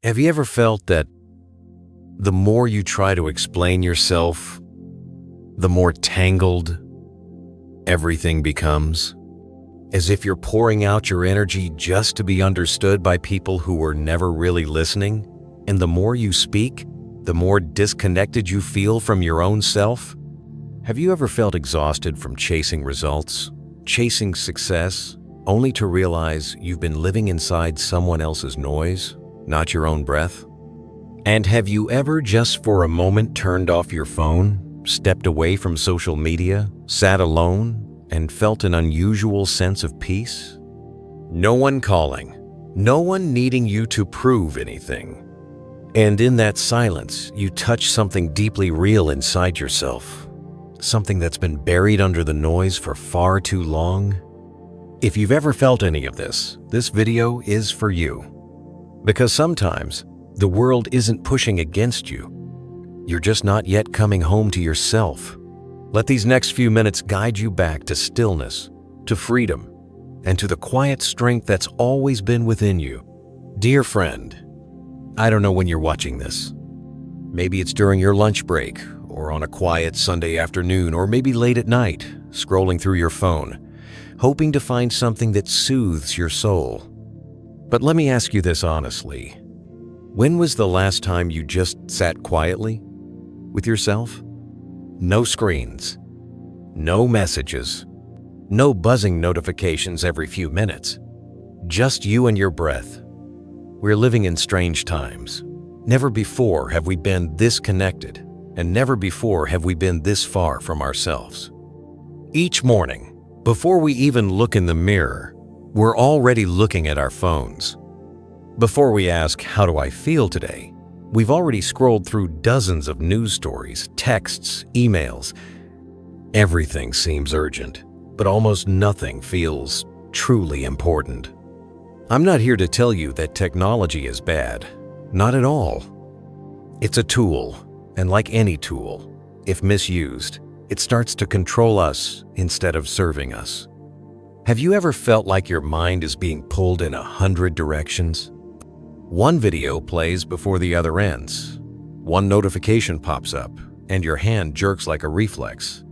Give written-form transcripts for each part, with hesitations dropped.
Have you ever felt that the more you try to explain yourself, the more tangled everything becomes? As if you're pouring out your energy just to be understood by people who were never really listening? And the more you speak, the more disconnected you feel from your own self? Have you ever felt exhausted from chasing results, chasing success, only to realize you've been living inside someone else's noise, not your own breath? And have you ever just for a moment turned off your phone, stepped away from social media, sat alone, and felt an unusual sense of peace? No one calling, no one needing you to prove anything. And in that silence, you touch something deeply real inside yourself, something that's been buried under the noise for far too long. If you've ever felt any of this video is for you. Because sometimes the world isn't pushing against you. You're just not yet coming home to yourself. Let these next few minutes guide you back to stillness, to freedom, and to the quiet strength that's always been within you. Dear friend, I don't know when you're watching this. Maybe it's during your lunch break, or on a quiet Sunday afternoon, or maybe late at night, scrolling through your phone, hoping to find something that soothes your soul. But let me ask you this honestly. When was the last time you just sat quietly with yourself? No screens, no messages, no buzzing notifications every few minutes. Just you and your breath. We're living in strange times. Never before have we been this connected, and never before have we been this far from ourselves. Each morning, before we even look in the mirror, we're already looking at our phones. Before we ask, "How do I feel today?" we've already scrolled through dozens of news stories, texts, emails. Everything seems urgent, but almost nothing feels truly important. I'm not here to tell you that technology is bad. Not at all. It's a tool, and like any tool, if misused, it starts to control us instead of serving us. Have you ever felt like your mind is being pulled in 100 directions? One video plays before the other ends. One notification pops up, and your hand jerks like a reflex.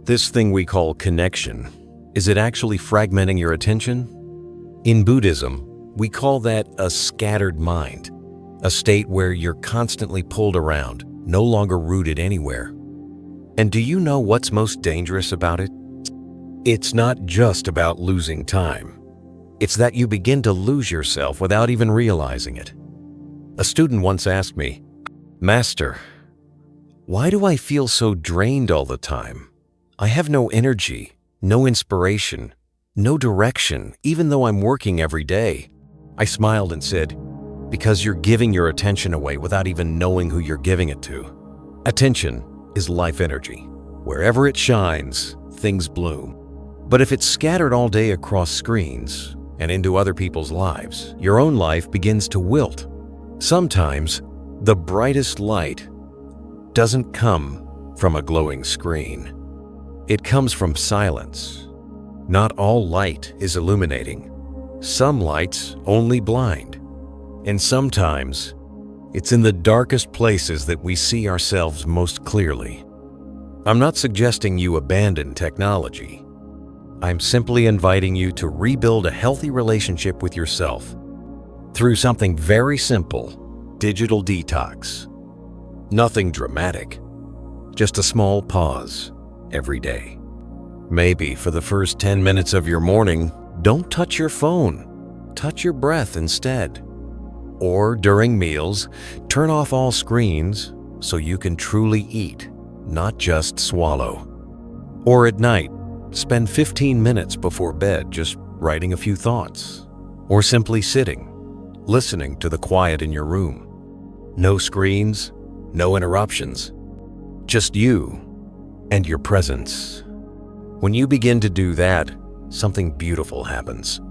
This thing we call connection, is it actually fragmenting your attention? In Buddhism, we call that a scattered mind, a state where you're constantly pulled around, no longer rooted anywhere. And do you know what's most dangerous about it? It's not just about losing time. It's that you begin to lose yourself without even realizing it. A student once asked me, "Master, why do I feel so drained all the time? I have no energy, no inspiration, no direction, even though I'm working every day." I smiled and said, "Because you're giving your attention away without even knowing who you're giving it to." Attention is life energy. Wherever it shines, things bloom. But if it's scattered all day across screens and into other people's lives, your own life begins to wilt. Sometimes, the brightest light doesn't come from a glowing screen. It comes from silence. Not all light is illuminating. Some lights only blind. And sometimes, it's in the darkest places that we see ourselves most clearly. I'm not suggesting you abandon technology. I'm simply inviting you to rebuild a healthy relationship with yourself through something very simple, digital detox. Nothing dramatic, just a small pause every day. Maybe for the first 10 minutes of your morning, don't touch your phone, touch your breath instead. Or during meals, turn off all screens so you can truly eat, not just swallow. Or at night, spend 15 minutes before bed just writing a few thoughts, or simply sitting, listening to the quiet in your room. No screens, no interruptions, just you and your presence. When you begin to do that, something beautiful happens.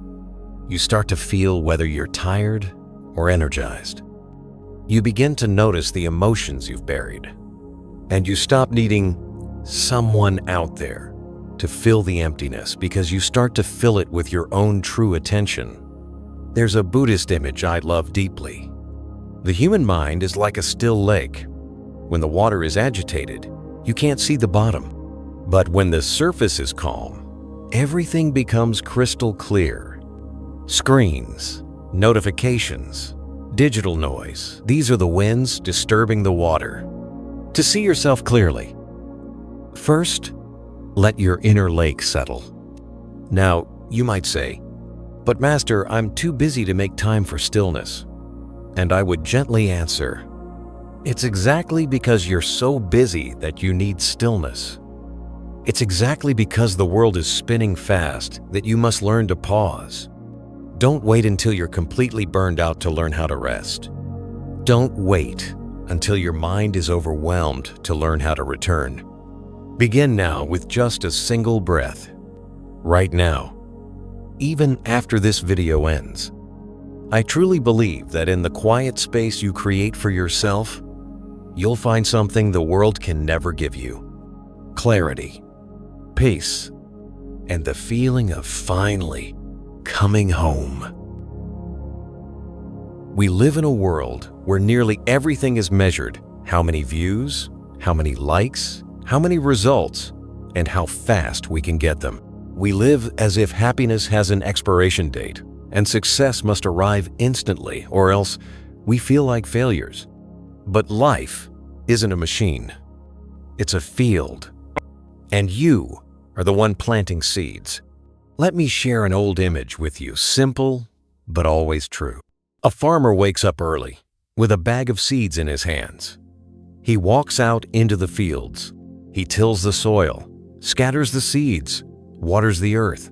You start to feel whether you're tired or energized. You begin to notice the emotions you've buried, and you stop needing someone out there to fill the emptiness because you start to fill it with your own true attention. There's a Buddhist image I love deeply. The human mind is like a still lake. When the water is agitated, you can't see the bottom. But when the surface is calm, everything becomes crystal clear. Screens, notifications, digital noise, these are the winds disturbing the water. To see yourself clearly, first, let your inner lake settle. Now, you might say, "But Master, I'm too busy to make time for stillness." And I would gently answer, it's exactly because you're so busy that you need stillness. It's exactly because the world is spinning fast that you must learn to pause. Don't wait until you're completely burned out to learn how to rest. Don't wait until your mind is overwhelmed to learn how to return. Begin now with just a single breath. Right now, even after this video ends. I truly believe that in the quiet space you create for yourself, you'll find something the world can never give you. Clarity, peace, and the feeling of finally coming home. We live in a world where nearly everything is measured: how many views, how many likes, how many results, and how fast we can get them. We live as if happiness has an expiration date, and success must arrive instantly, or else we feel like failures. But life isn't a machine. It's a field. And you are the one planting seeds. Let me share an old image with you, simple but always true. A farmer wakes up early with a bag of seeds in his hands. He walks out into the fields. He tills the soil, scatters the seeds, waters the earth,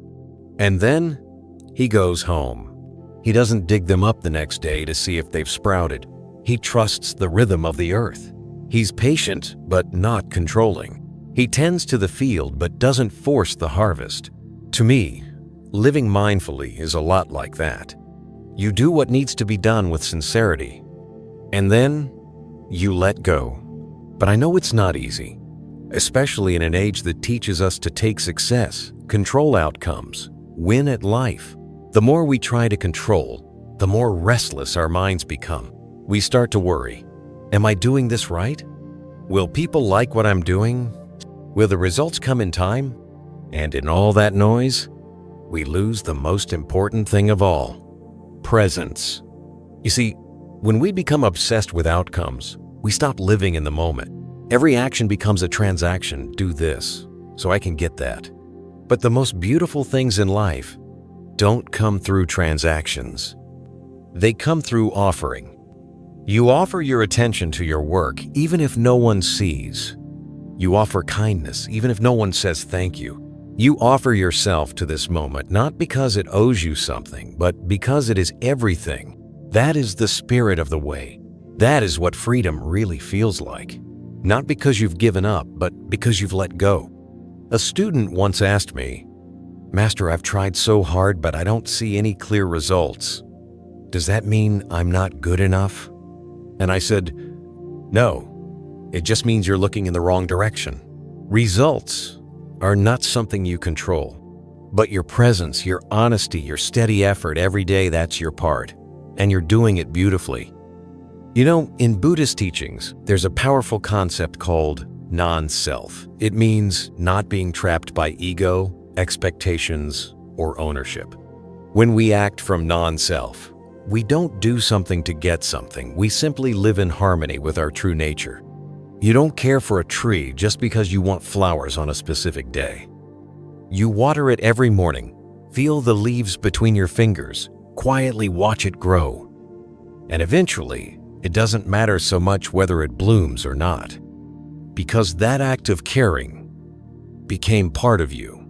and then he goes home. He doesn't dig them up the next day to see if they've sprouted. He trusts the rhythm of the earth. He's patient, but not controlling. He tends to the field, but doesn't force the harvest. To me, living mindfully is a lot like that. You do what needs to be done with sincerity, and then you let go. But I know it's not easy, especially in an age that teaches us to take success, control outcomes, win at life. The more we try to control, the more restless our minds become. We start to worry. Am I doing this right? Will people like what I'm doing? Will the results come in time? And in all that noise, we lose the most important thing of all: presence. You see, when we become obsessed with outcomes, we stop living in the moment. Every action becomes a transaction. Do this, so I can get that. But the most beautiful things in life don't come through transactions. They come through offering. You offer your attention to your work even if no one sees. You offer kindness even if no one says thank you. You offer yourself to this moment not because it owes you something, but because it is everything. That is the spirit of the way. That is what freedom really feels like. Not because you've given up, but because you've let go. A student once asked me, "Master, I've tried so hard, but I don't see any clear results. Does that mean I'm not good enough?" And I said, "No, it just means you're looking in the wrong direction. Results are not something you control, but your presence, your honesty, your steady effort every day, that's your part, and you're doing it beautifully." You know, in Buddhist teachings, there's a powerful concept called non-self. It means not being trapped by ego, expectations, or ownership. When we act from non-self, we don't do something to get something. We simply live in harmony with our true nature. You don't care for a tree just because you want flowers on a specific day. You water it every morning, feel the leaves between your fingers, quietly watch it grow. And eventually, it doesn't matter so much whether it blooms or not, because that act of caring became part of you.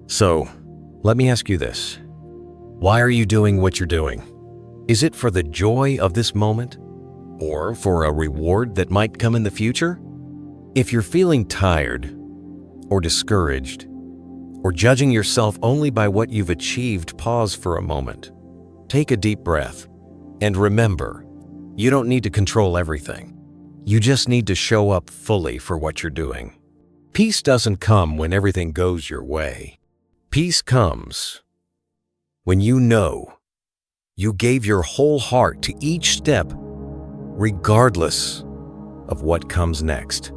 So, let me ask you this. Why are you doing what you're doing? Is it for the joy of this moment? Or for a reward that might come in the future? If you're feeling tired, or discouraged, or judging yourself only by what you've achieved, pause for a moment. Take a deep breath, and remember, you don't need to control everything. You just need to show up fully for what you're doing. Peace doesn't come when everything goes your way. Peace comes when you know you gave your whole heart to each step regardless of what comes next.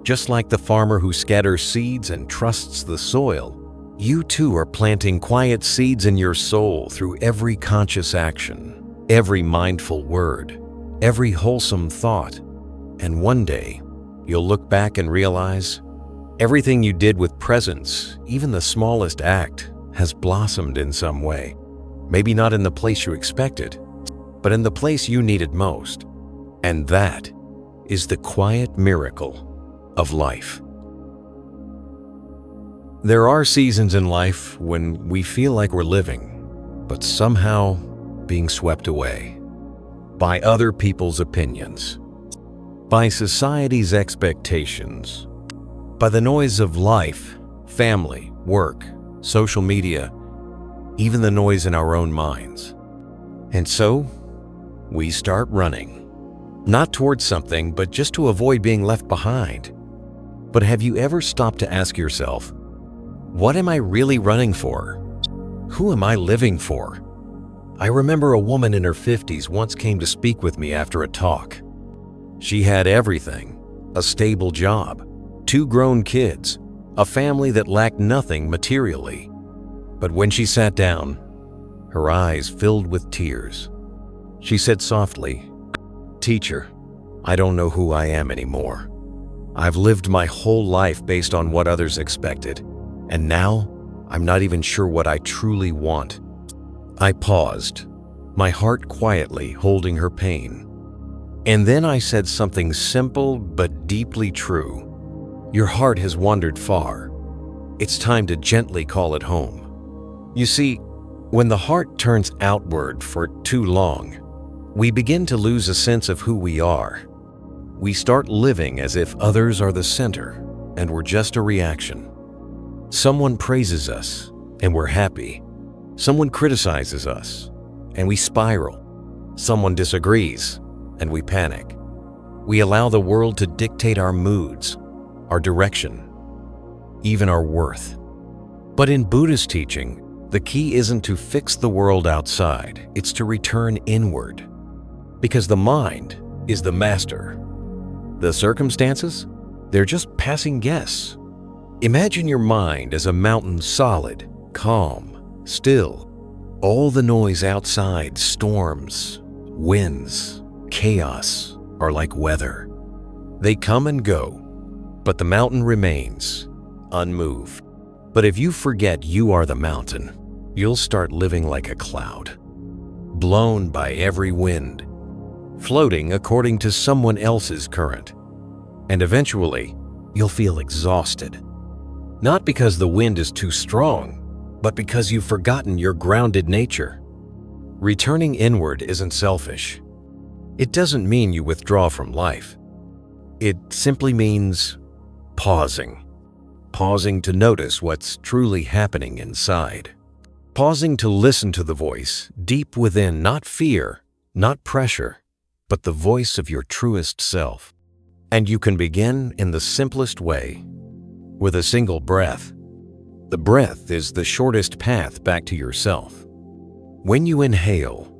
Just like the farmer who scatters seeds and trusts the soil, you too are planting quiet seeds in your soul through every conscious action, every mindful word, every wholesome thought. And one day, you'll look back and realize everything you did with presence, even the smallest act, has blossomed in some way. Maybe not in the place you expected, but in the place you needed most. And that is the quiet miracle of life. There are seasons in life when we feel like we're living, but somehow being swept away by other people's opinions, by society's expectations, by the noise of life, family, work, social media, even the noise in our own minds. And so, we start running, not towards something, but just to avoid being left behind. But have you ever stopped to ask yourself, what am I really running for? Who am I living for? I remember a woman in her 50s once came to speak with me after a talk. She had everything: a stable job, 2 grown kids, a family that lacked nothing materially. But when she sat down, her eyes filled with tears. She said softly, "Teacher, I don't know who I am anymore. I've lived my whole life based on what others expected, and now I'm not even sure what I truly want." I paused, my heart quietly holding her pain. And then I said something simple but deeply true. Your heart has wandered far. It's time to gently call it home. You see, when the heart turns outward for too long, we begin to lose a sense of who we are. We start living as if others are the center and we're just a reaction. Someone praises us and we're happy. Someone criticizes us and we spiral. Someone disagrees and we panic. We allow the world to dictate our moods, our direction, even our worth. But in Buddhist teaching, the key isn't to fix the world outside, it's to return inward. Because the mind is the master. The circumstances, they're just passing guests. Imagine your mind as a mountain, solid, calm, still. All the noise outside, storms, winds, chaos, are like weather. They come and go, but the mountain remains, unmoved. But if you forget you are the mountain, you'll start living like a cloud, blown by every wind, floating according to someone else's current. And eventually, you'll feel exhausted. Not because the wind is too strong, but because you've forgotten your grounded nature. Returning inward isn't selfish. It doesn't mean you withdraw from life. It simply means pausing. Pausing to notice what's truly happening inside. Pausing to listen to the voice deep within, not fear, not pressure, but the voice of your truest self. And you can begin in the simplest way, with a single breath. The breath is the shortest path back to yourself. When you inhale,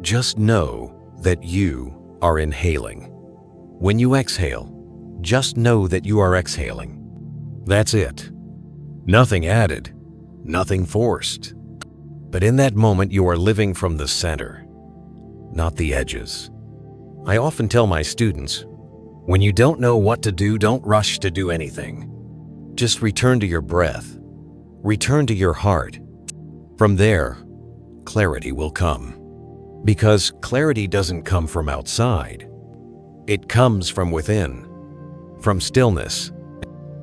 just know that you are inhaling. When you exhale, just know that you are exhaling. That's it. Nothing added, nothing forced. But in that moment, you are living from the center, not the edges. I often tell my students, when you don't know what to do, don't rush to do anything. Just return to your breath. Return to your heart. From there, clarity will come. Because clarity doesn't come from outside. It comes from within, from stillness,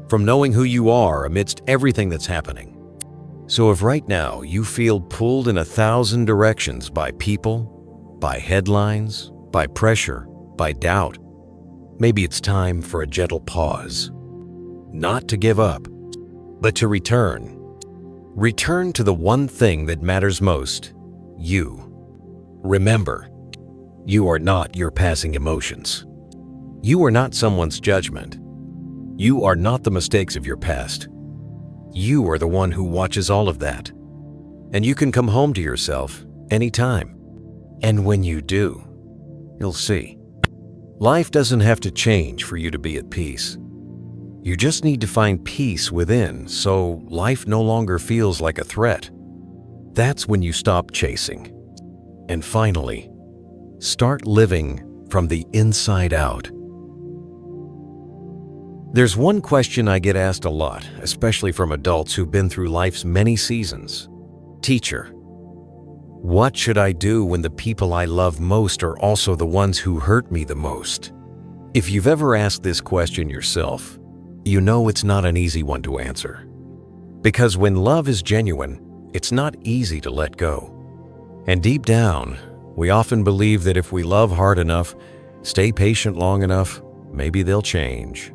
from knowing who you are amidst everything that's happening. So if right now you feel pulled in 1,000 directions by people, by headlines, by pressure, by doubt, maybe it's time for a gentle pause. Not to give up, but to return. Return to the one thing that matters most, you. Remember, you are not your passing emotions. You are not someone's judgment. You are not the mistakes of your past. You are the one who watches all of that. And you can come home to yourself anytime. And when you do, you'll see Life doesn't have to change for you to be at peace. You just need to find peace within so life no longer feels like a threat. That's when you stop chasing. And finally, start living from the inside out. There's one question I get asked a lot, especially from adults who've been through life's many seasons. Teacher, what should I do when the people I love most are also the ones who hurt me the most? If you've ever asked this question yourself, you know it's not an easy one to answer. Because when love is genuine, it's not easy to let go. And deep down, we often believe that if we love hard enough, stay patient long enough, maybe they'll change.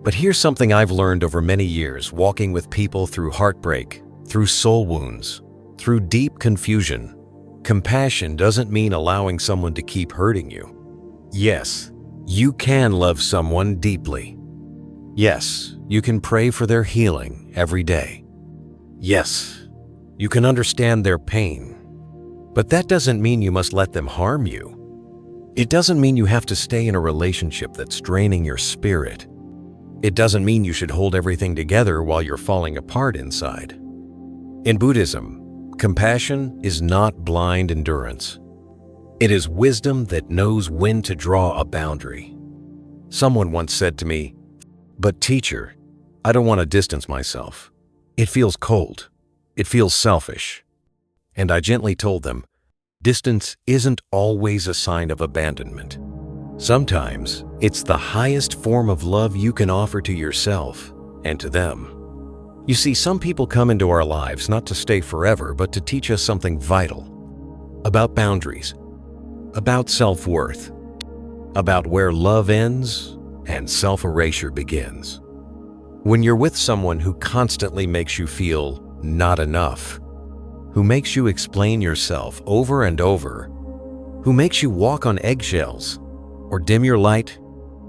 But here's something I've learned over many years walking with people through heartbreak, through soul wounds, through deep confusion. Compassion doesn't mean allowing someone to keep hurting you. Yes, you can love someone deeply. Yes, you can pray for their healing every day. Yes, you can understand their pain. But that doesn't mean you must let them harm you. It doesn't mean you have to stay in a relationship that's draining your spirit. It doesn't mean you should hold everything together while you're falling apart inside. In Buddhism, compassion is not blind endurance. It is wisdom that knows when to draw a boundary. Someone once said to me, "But teacher, I don't want to distance myself. It feels cold. It feels selfish." And I gently told them, distance isn't always a sign of abandonment. Sometimes it's the highest form of love you can offer to yourself and to them. You see, some people come into our lives not to stay forever, but to teach us something vital about boundaries, about self-worth, about where love ends and self-erasure begins. When you're with someone who constantly makes you feel not enough, who makes you explain yourself over and over, who makes you walk on eggshells or dim your light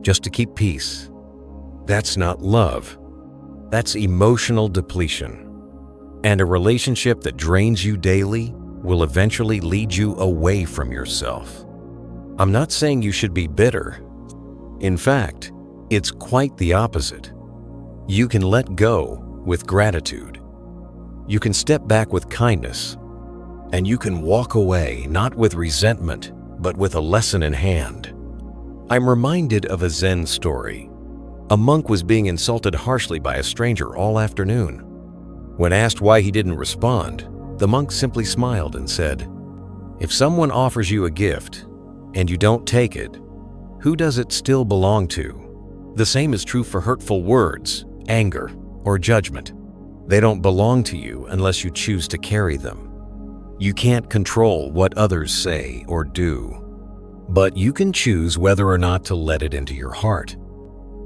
just to keep peace, that's not love. That's emotional depletion. And a relationship that drains you daily will eventually lead you away from yourself. I'm not saying you should be bitter. In fact, it's quite the opposite. You can let go with gratitude. You can step back with kindness, and you can walk away not with resentment, but with a lesson in hand. I'm reminded of a Zen story. A monk was being insulted harshly by a stranger all afternoon. When asked why he didn't respond, the monk simply smiled and said, "If someone offers you a gift and you don't take it, who does it still belong to?" The same is true for hurtful words, anger, or judgment. They don't belong to you unless you choose to carry them. You can't control what others say or do, but you can choose whether or not to let it into your heart.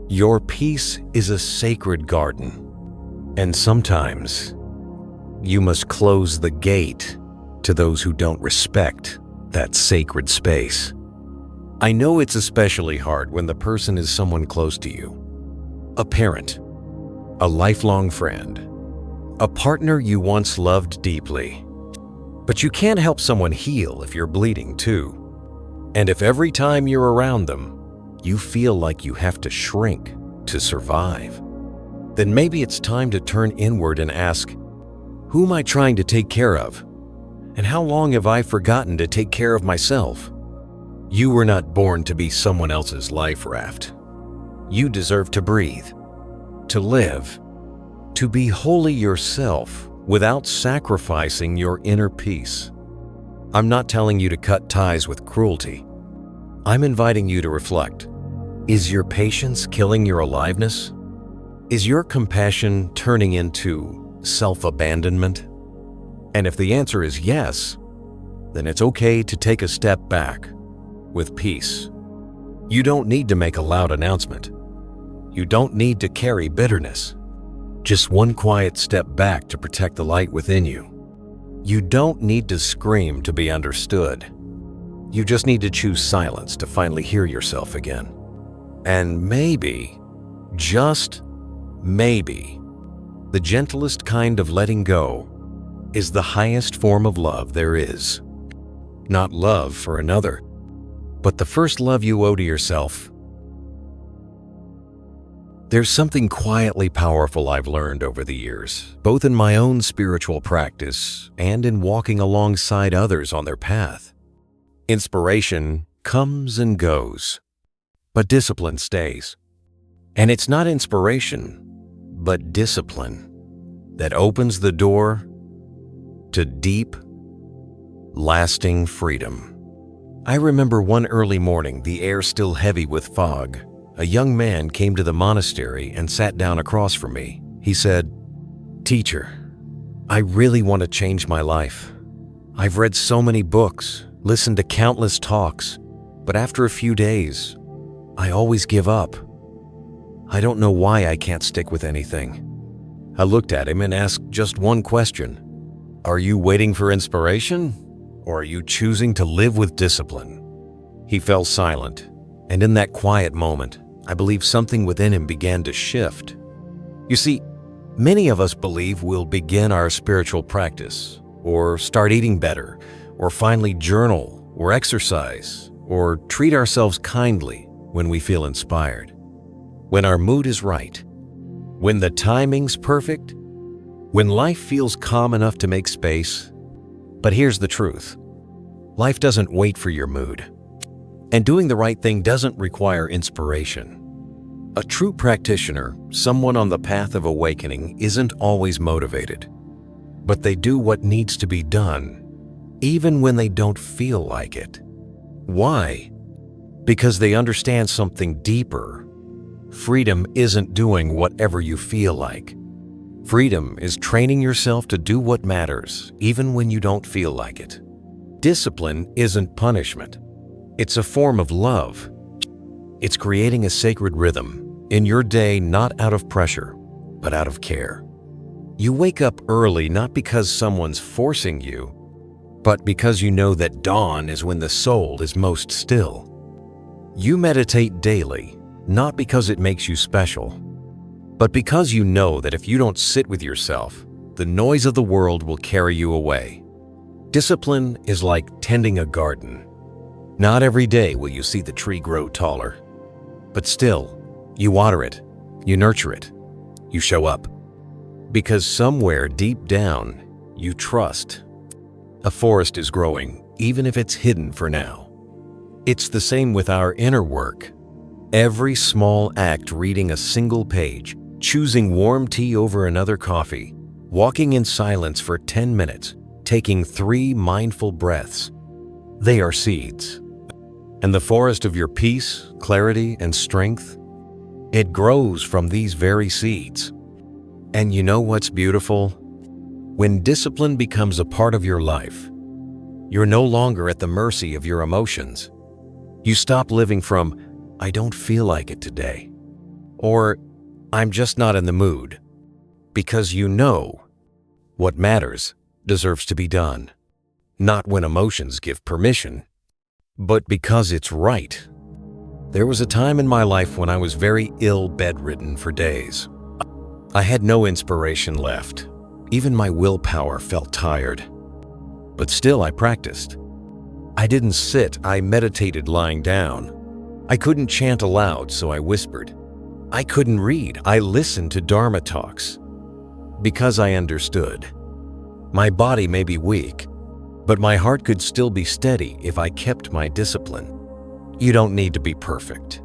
Your peace is a sacred garden, and sometimes you must close the gate to those who don't respect that sacred space. I know it's especially hard when the person is someone close to you. A parent, a lifelong friend, a partner you once loved deeply. But you can't help someone heal if you're bleeding too. And if every time you're around them, you feel like you have to shrink to survive, then maybe it's time to turn inward and ask, who am I trying to take care of? And how long have I forgotten to take care of myself? You were not born to be someone else's life raft. You deserve to breathe, to live, to be wholly yourself without sacrificing your inner peace. I'm not telling you to cut ties with cruelty. I'm inviting you to reflect. Is your patience killing your aliveness? Is your compassion turning into self-abandonment? And if the answer is yes, then it's okay to take a step back with peace. You don't need to make a loud announcement. You don't need to carry bitterness. Just one quiet step back to protect the light within you. You don't need to scream to be understood. You just need to choose silence to finally hear yourself again. And maybe, just maybe, the gentlest kind of letting go is the highest form of love there is. Not love for another, but the first love you owe to yourself. There's something quietly powerful I've learned over the years, both in my own spiritual practice and in walking alongside others on their path. Inspiration comes and goes, but discipline stays. And it's not inspiration, but discipline that opens the door to deep, lasting freedom. I remember one early morning, the air still heavy with fog. A young man came to the monastery and sat down across from me. He said, "Teacher, I really want to change my life. I've read so many books, listened to countless talks, but after a few days, I always give up. I don't know why I can't stick with anything." I looked at him and asked just one question. "Are you waiting for inspiration, or are you choosing to live with discipline?" He fell silent, and in that quiet moment, I believe something within him began to shift. You see, many of us believe we'll begin our spiritual practice, or start eating better, or finally journal, or exercise, or treat ourselves kindly when we feel inspired. When our mood is right, when the timing's perfect, when life feels calm enough to make space. But here's the truth. Life doesn't wait for your mood. And doing the right thing doesn't require inspiration. A true practitioner, someone on the path of awakening, isn't always motivated. But they do what needs to be done, even when they don't feel like it. Why? Because they understand something deeper. Freedom isn't doing whatever you feel like. Freedom is training yourself to do what matters, even when you don't feel like it. Discipline isn't punishment. It's a form of love. It's creating a sacred rhythm in your day, not out of pressure, but out of care. You wake up early not because someone's forcing you, but because you know that dawn is when the soul is most still. You meditate daily, not because it makes you special, but because you know that if you don't sit with yourself, the noise of the world will carry you away. Discipline is like tending a garden. Not every day will you see the tree grow taller, but still, you water it, you nurture it, you show up. Because somewhere deep down, you trust. A forest is growing, even if it's hidden for now. It's the same with our inner work. Every small act, reading a single page, choosing warm tea over another coffee, walking in silence for 10 minutes, taking 3 mindful breaths, they are seeds. And the forest of your peace, clarity, and strength, it grows from these very seeds. And you know what's beautiful? When discipline becomes a part of your life, you're no longer at the mercy of your emotions. You stop living from, "I don't feel like it today," or "I'm just not in the mood," because you know what matters deserves to be done, not when emotions give permission, but because it's right. There was a time in my life when I was very ill, bedridden for days. I had no inspiration left. Even my willpower felt tired. But still I practiced. I didn't sit, I meditated lying down. I couldn't chant aloud, so I whispered. I couldn't read, I listened to Dharma talks. Because I understood. My body may be weak, but my heart could still be steady if I kept my discipline. You don't need to be perfect.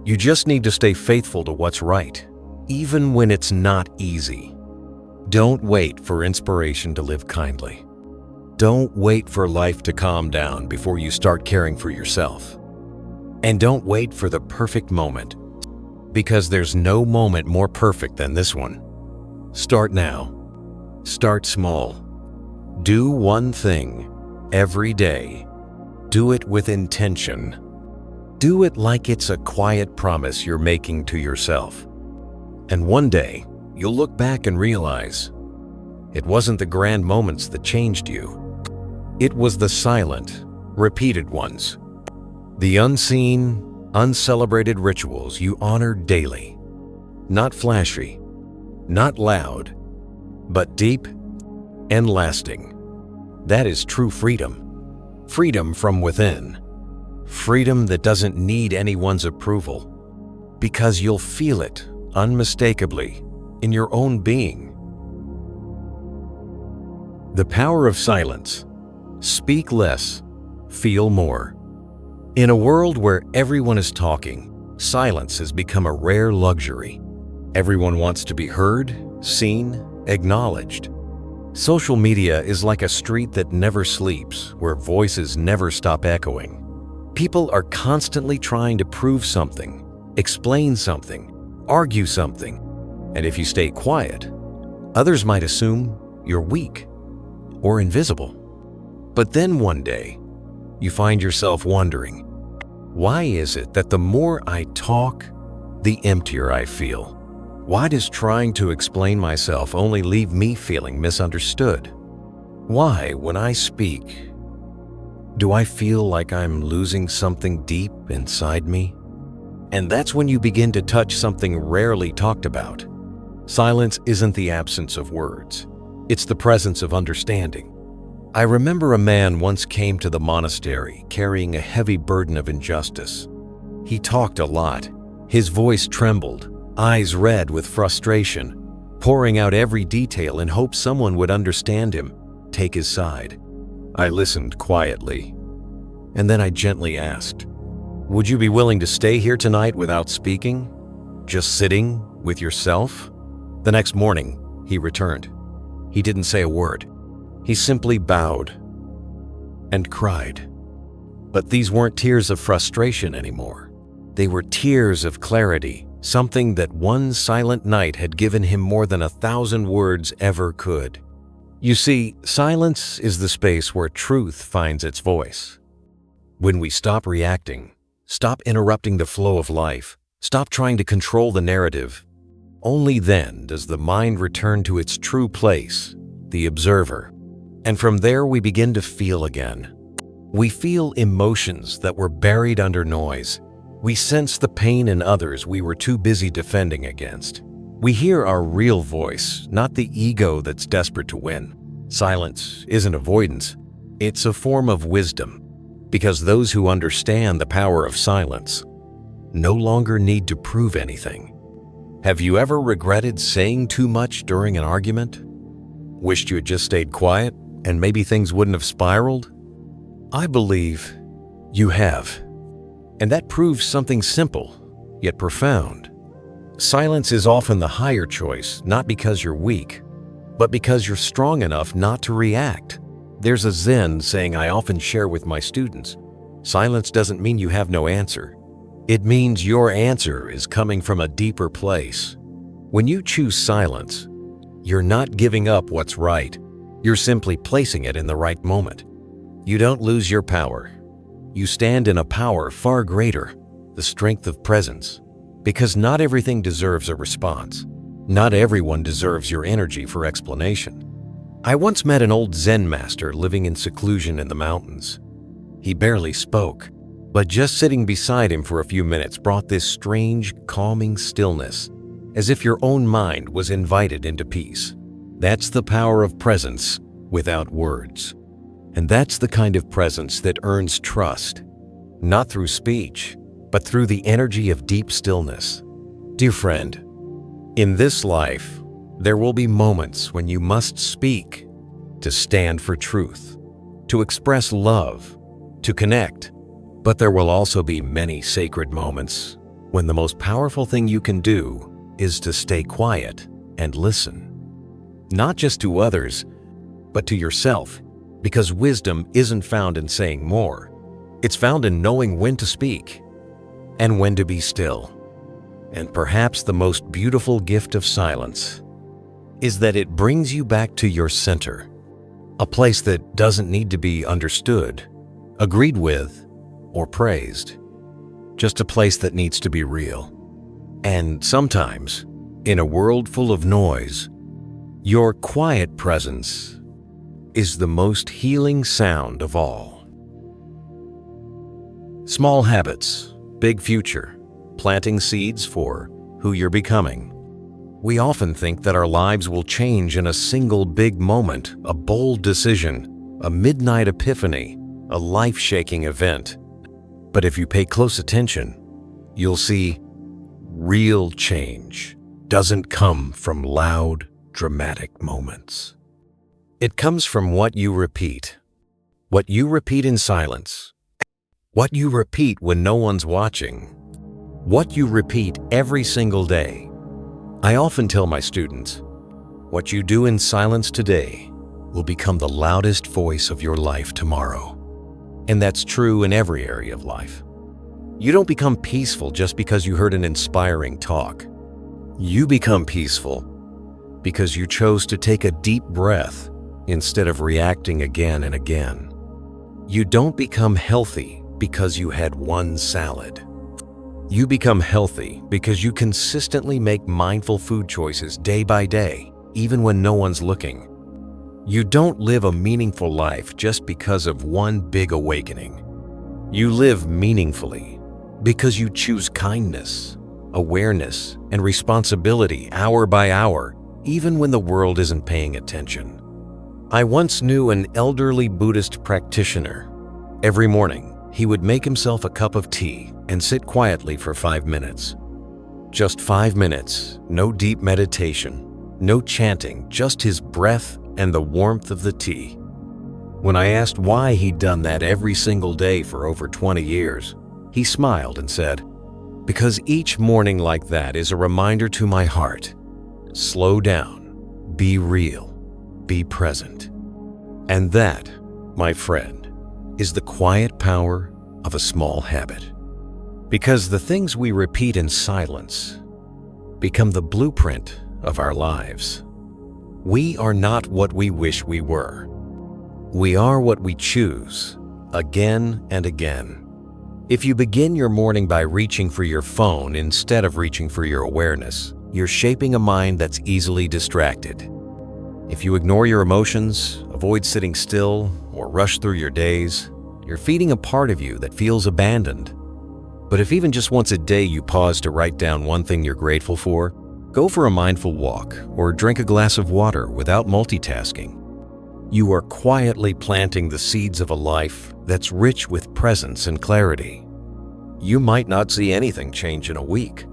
You just need to stay faithful to what's right, even when it's not easy. Don't wait for inspiration to live kindly. Don't wait for life to calm down before you start caring for yourself. And don't wait for the perfect moment, because there's no moment more perfect than this one. Start now. Start small. Do one thing every day. Do it with intention. Do it like it's a quiet promise you're making to yourself. And one day, you'll look back and realize it wasn't the grand moments that changed you. It was the silent, repeated ones. The unseen, uncelebrated rituals you honored daily. Not flashy, not loud, but deep and lasting. That is true freedom. Freedom from within. freedom that doesn't need anyone's approval, because you'll feel it unmistakably in your own being. The power of silence. Speak less, feel more. In a world where everyone is talking, silence has become a rare luxury. Everyone wants to be heard, seen, acknowledged. Social media is like a street that never sleeps, where voices never stop echoing. People are constantly trying to prove something, explain something, argue something, and if you stay quiet, others might assume you're weak or invisible. But then one day, you find yourself wondering, why is it that the more I talk, the emptier I feel? Why does trying to explain myself only leave me feeling misunderstood? Why, when I speak, do I feel like I'm losing something deep inside me? And that's when you begin to touch something rarely talked about. Silence isn't the absence of words. It's the presence of understanding. I remember a man once came to the monastery carrying a heavy burden of injustice. He talked a lot. His voice trembled, eyes red with frustration, pouring out every detail in hopes someone would understand him, take his side. I listened quietly, and then I gently asked, "Would you be willing to stay here tonight without speaking? Just sitting with yourself?" The next morning, he returned. He didn't say a word. He simply bowed and cried. But these weren't tears of frustration anymore. They were tears of clarity, something that one silent night had given him more than 1,000 words ever could. You see, silence is the space where truth finds its voice. When we stop reacting, stop interrupting the flow of life, stop trying to control the narrative, only then does the mind return to its true place, the observer. And from there we begin to feel again. We feel emotions that were buried under noise. We sense the pain in others we were too busy defending against. We hear our real voice, not the ego that's desperate to win. Silence isn't avoidance. It's a form of wisdom, because those who understand the power of silence no longer need to prove anything. Have you ever regretted saying too much during an argument? Wished you had just stayed quiet and maybe things wouldn't have spiraled? I believe you have. And that proves something simple, yet profound. Silence is often the higher choice, not because you're weak, but because you're strong enough not to react. There's a Zen saying I often share with my students. Silence doesn't mean you have no answer. It means your answer is coming from a deeper place. When you choose silence, you're not giving up what's right. You're simply placing it in the right moment. You don't lose your power. You stand in a power far greater, the strength of presence. Because not everything deserves a response. Not everyone deserves your energy for explanation. I once met an old Zen master living in seclusion in the mountains. He barely spoke, but just sitting beside him for a few minutes brought this strange, calming stillness, as if your own mind was invited into peace. That's the power of presence without words. And that's the kind of presence that earns trust, not through speech, but through the energy of deep stillness. Dear friend, in this life, there will be moments when you must speak to stand for truth, to express love, to connect. But there will also be many sacred moments when the most powerful thing you can do is to stay quiet and listen. Not just to others, but to yourself, because wisdom isn't found in saying more. It's found in knowing when to speak and when to be still. And perhaps the most beautiful gift of silence is that it brings you back to your center, a place that doesn't need to be understood, agreed with, or praised, just a place that needs to be real. And sometimes, in a world full of noise, your quiet presence is the most healing sound of all. Small habits, big future, planting seeds for who you're becoming. We often think that our lives will change in a single big moment, a bold decision, a midnight epiphany, a life-shaking event. But if you pay close attention, you'll see real change doesn't come from loud, dramatic moments. It comes from what you repeat in silence, what you repeat when no one's watching, what you repeat every single day. I often tell my students, what you do in silence today will become the loudest voice of your life tomorrow. And that's true in every area of life. You don't become peaceful just because you heard an inspiring talk. You become peaceful because you chose to take a deep breath instead of reacting again and again. You don't become healthy because you had one salad. You become healthy because you consistently make mindful food choices day by day, even when no one's looking. You don't live a meaningful life just because of one big awakening. You live meaningfully because you choose kindness, awareness, and responsibility hour by hour, even when the world isn't paying attention. I once knew an elderly Buddhist practitioner. Every morning, he would make himself a cup of tea and sit quietly for 5 minutes. Just 5 minutes, no deep meditation, no chanting, just his breath and the warmth of the tea. When I asked why he'd done that every single day for over 20 years, he smiled and said, "Because each morning like that is a reminder to my heart. Slow down, be real, be present." And that, my friend, is the quiet power of a small habit. Because the things we repeat in silence become the blueprint of our lives. We are not what we wish we were. We are what we choose, again and again. If you begin your morning by reaching for your phone instead of reaching for your awareness, you're shaping a mind that's easily distracted. If you ignore your emotions, avoid sitting still, or rush through your days, you're feeding a part of you that feels abandoned. But if even just once a day you pause to write down one thing you're grateful for, go for a mindful walk, or drink a glass of water without multitasking, you are quietly planting the seeds of a life that's rich with presence and clarity. You might not see anything change in a week.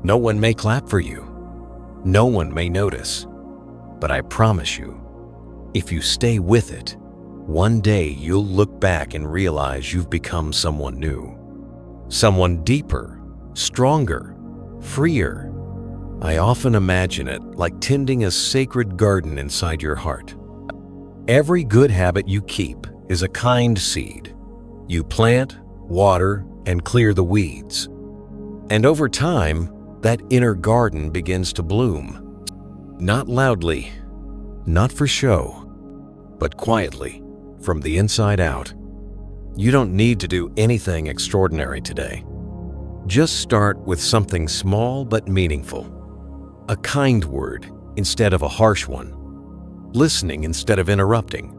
No one may clap for you. No one may notice. But I promise you, if you stay with it, one day you'll look back and realize you've become someone new. Someone deeper, stronger, freer. I often imagine it like tending a sacred garden inside your heart. Every good habit you keep is a kind seed. You plant, water, and clear the weeds. And over time, that inner garden begins to bloom. Not loudly, not for show, but quietly, from the inside out. You don't need to do anything extraordinary today. Just start with something small but meaningful. A kind word instead of a harsh one. Listening instead of interrupting.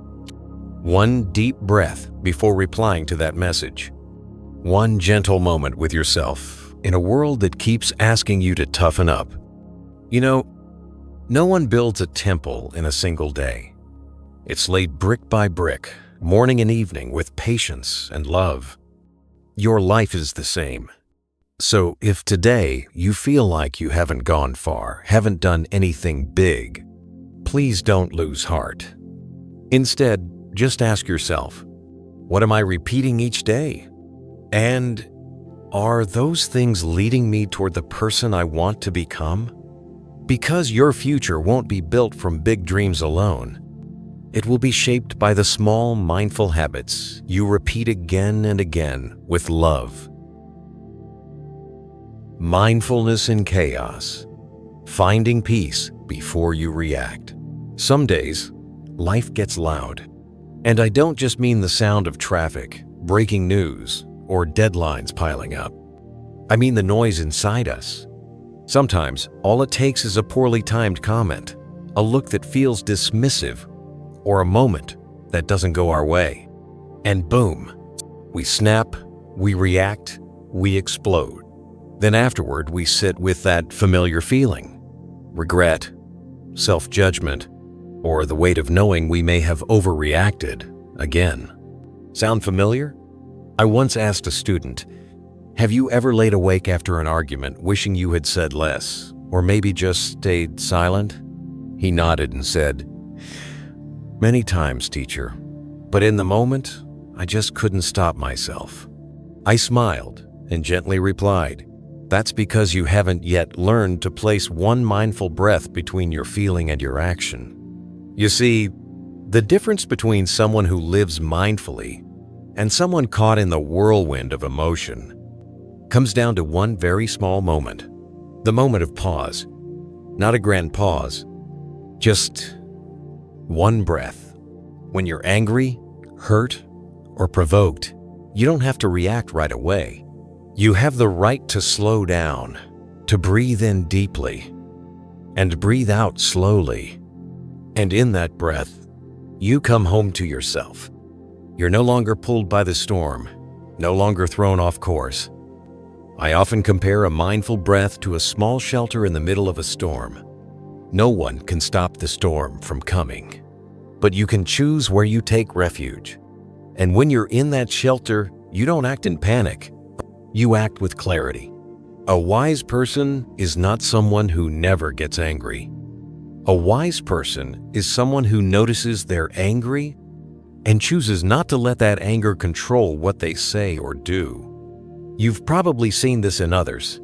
One deep breath before replying to that message. One gentle moment with yourself in a world that keeps asking you to toughen up. You know, no one builds a temple in a single day. It's laid brick by brick, morning and evening, with patience and love. Your life is the same. So if today you feel like you haven't gone far, haven't done anything big, please don't lose heart. Instead, just ask yourself, what am I repeating each day? And are those things leading me toward the person I want to become? Because your future won't be built from big dreams alone. It will be shaped by the small, mindful habits you repeat again and again with love. Mindfulness in chaos. Finding peace before you react. Some days, life gets loud. And I don't just mean the sound of traffic, breaking news, or deadlines piling up. I mean the noise inside us. Sometimes, all it takes is a poorly timed comment, a look that feels dismissive, or a moment that doesn't go our way. And boom, we snap, we react, we explode. Then afterward, we sit with that familiar feeling, regret, self-judgment, or the weight of knowing we may have overreacted again. Sound familiar? I once asked a student, "Have you ever laid awake after an argument wishing you had said less, or maybe just stayed silent?" He nodded and said, "Many times, teacher, but in the moment, I just couldn't stop myself." I smiled and gently replied, "That's because you haven't yet learned to place one mindful breath between your feeling and your action." You see, the difference between someone who lives mindfully and someone caught in the whirlwind of emotion comes down to one very small moment, the moment of pause. Not a grand pause, just one breath. When you're angry, hurt, or provoked, you don't have to react right away. You have the right to slow down, to breathe in deeply, and breathe out slowly. And in that breath, you come home to yourself. You're no longer pulled by the storm, no longer thrown off course. I often compare a mindful breath to a small shelter in the middle of a storm. No one can stop the storm from coming, but you can choose where you take refuge. And when you're in that shelter, you don't act in panic. You act with clarity. A wise person is not someone who never gets angry. A wise person is someone who notices they're angry and chooses not to let that anger control what they say or do. You've probably seen this in others.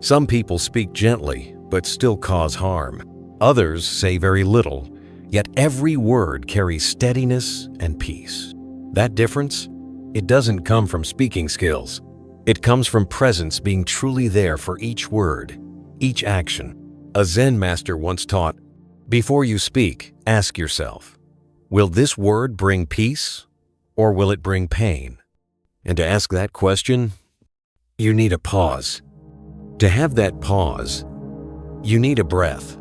Some people speak gently, but still cause harm. Others say very little, yet every word carries steadiness and peace. That difference, it doesn't come from speaking skills. It comes from presence being truly there for each word, each action. A Zen master once taught, "Before you speak, ask yourself, will this word bring peace or will it bring pain?" And to ask that question, you need a pause. To have that pause, you need a breath.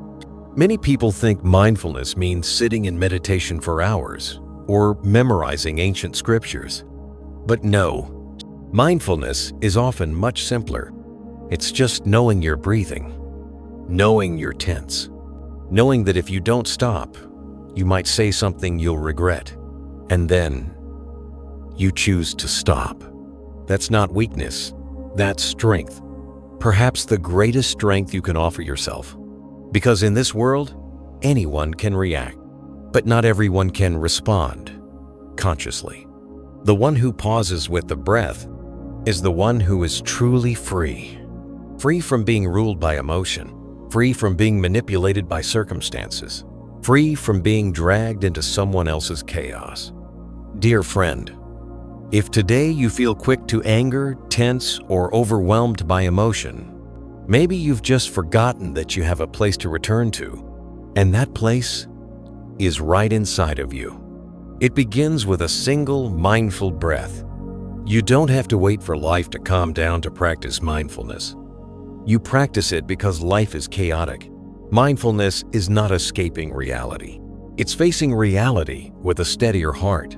Many people think mindfulness means sitting in meditation for hours or memorizing ancient scriptures. But no, mindfulness is often much simpler. It's just knowing you're breathing, knowing you're tense, knowing that if you don't stop, you might say something you'll regret, and then you choose to stop. That's not weakness, that's strength. Perhaps the greatest strength you can offer yourself. Because in this world, anyone can react, but not everyone can respond consciously. The one who pauses with the breath is the one who is truly free. Free from being ruled by emotion, free from being manipulated by circumstances, free from being dragged into someone else's chaos. Dear friend, if today you feel quick to anger, tense, or overwhelmed by emotion, maybe you've just forgotten that you have a place to return to, and that place is right inside of you. It begins with a single mindful breath. You don't have to wait for life to calm down to practice mindfulness. You practice it because life is chaotic. Mindfulness is not escaping reality. It's facing reality with a steadier heart.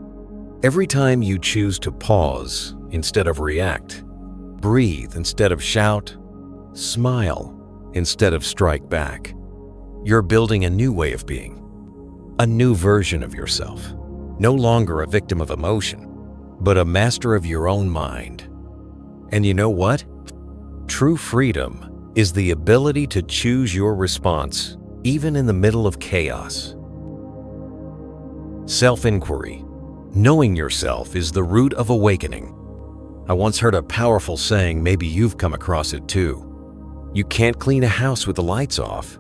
Every time you choose to pause instead of react, breathe instead of shout, smile instead of strike back, you're building a new way of being, a new version of yourself, no longer a victim of emotion, but a master of your own mind. And you know what? True freedom is the ability to choose your response, even in the middle of chaos. Self-inquiry, knowing yourself, is the root of awakening. I once heard a powerful saying, maybe you've come across it too. You can't clean a house with the lights off.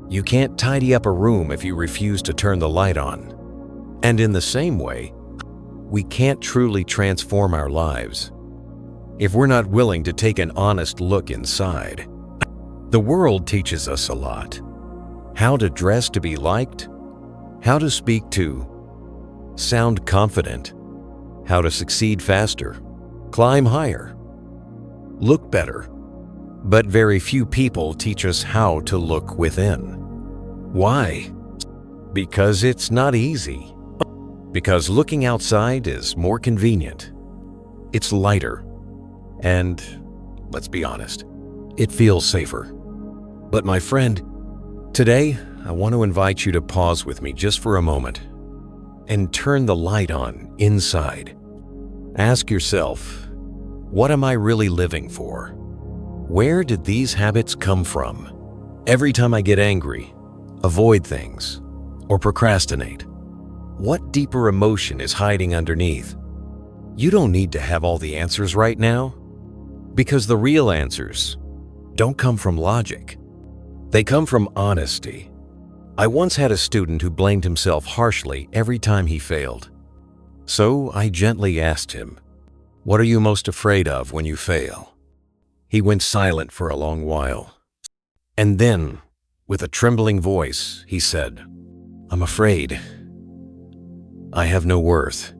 You can't tidy up a room if you refuse to turn the light on. And in the same way, we can't truly transform our lives if we're not willing to take an honest look inside. The world teaches us a lot. How to dress to be liked, how to speak to sound confident, how to succeed faster, climb higher, look better. But very few people teach us how to look within. Why? Because it's not easy. Because looking outside is more convenient. It's lighter. And, let's be honest, it feels safer. But my friend, today I want to invite you to pause with me just for a moment and turn the light on inside. Ask yourself, what am I really living for? Where did these habits come from? Every time I get angry, avoid things, or procrastinate, what deeper emotion is hiding underneath? You don't need to have all the answers right now, because the real answers don't come from logic. They come from honesty. I once had a student who blamed himself harshly every time he failed. So I gently asked him, "What are you most afraid of when you fail?" He went silent for a long while. And then, with a trembling voice, he said, "I'm afraid I have no worth."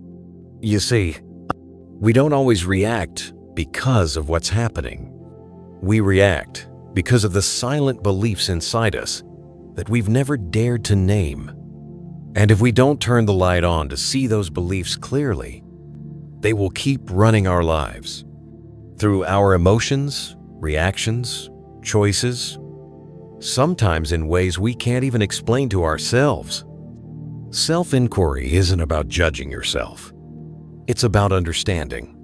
You see, we don't always react because of what's happening. We react because of the silent beliefs inside us that we've never dared to name. And if we don't turn the light on to see those beliefs clearly, they will keep running our lives through our emotions, reactions, choices, sometimes in ways we can't even explain to ourselves. Self-inquiry isn't about judging yourself. It's about understanding.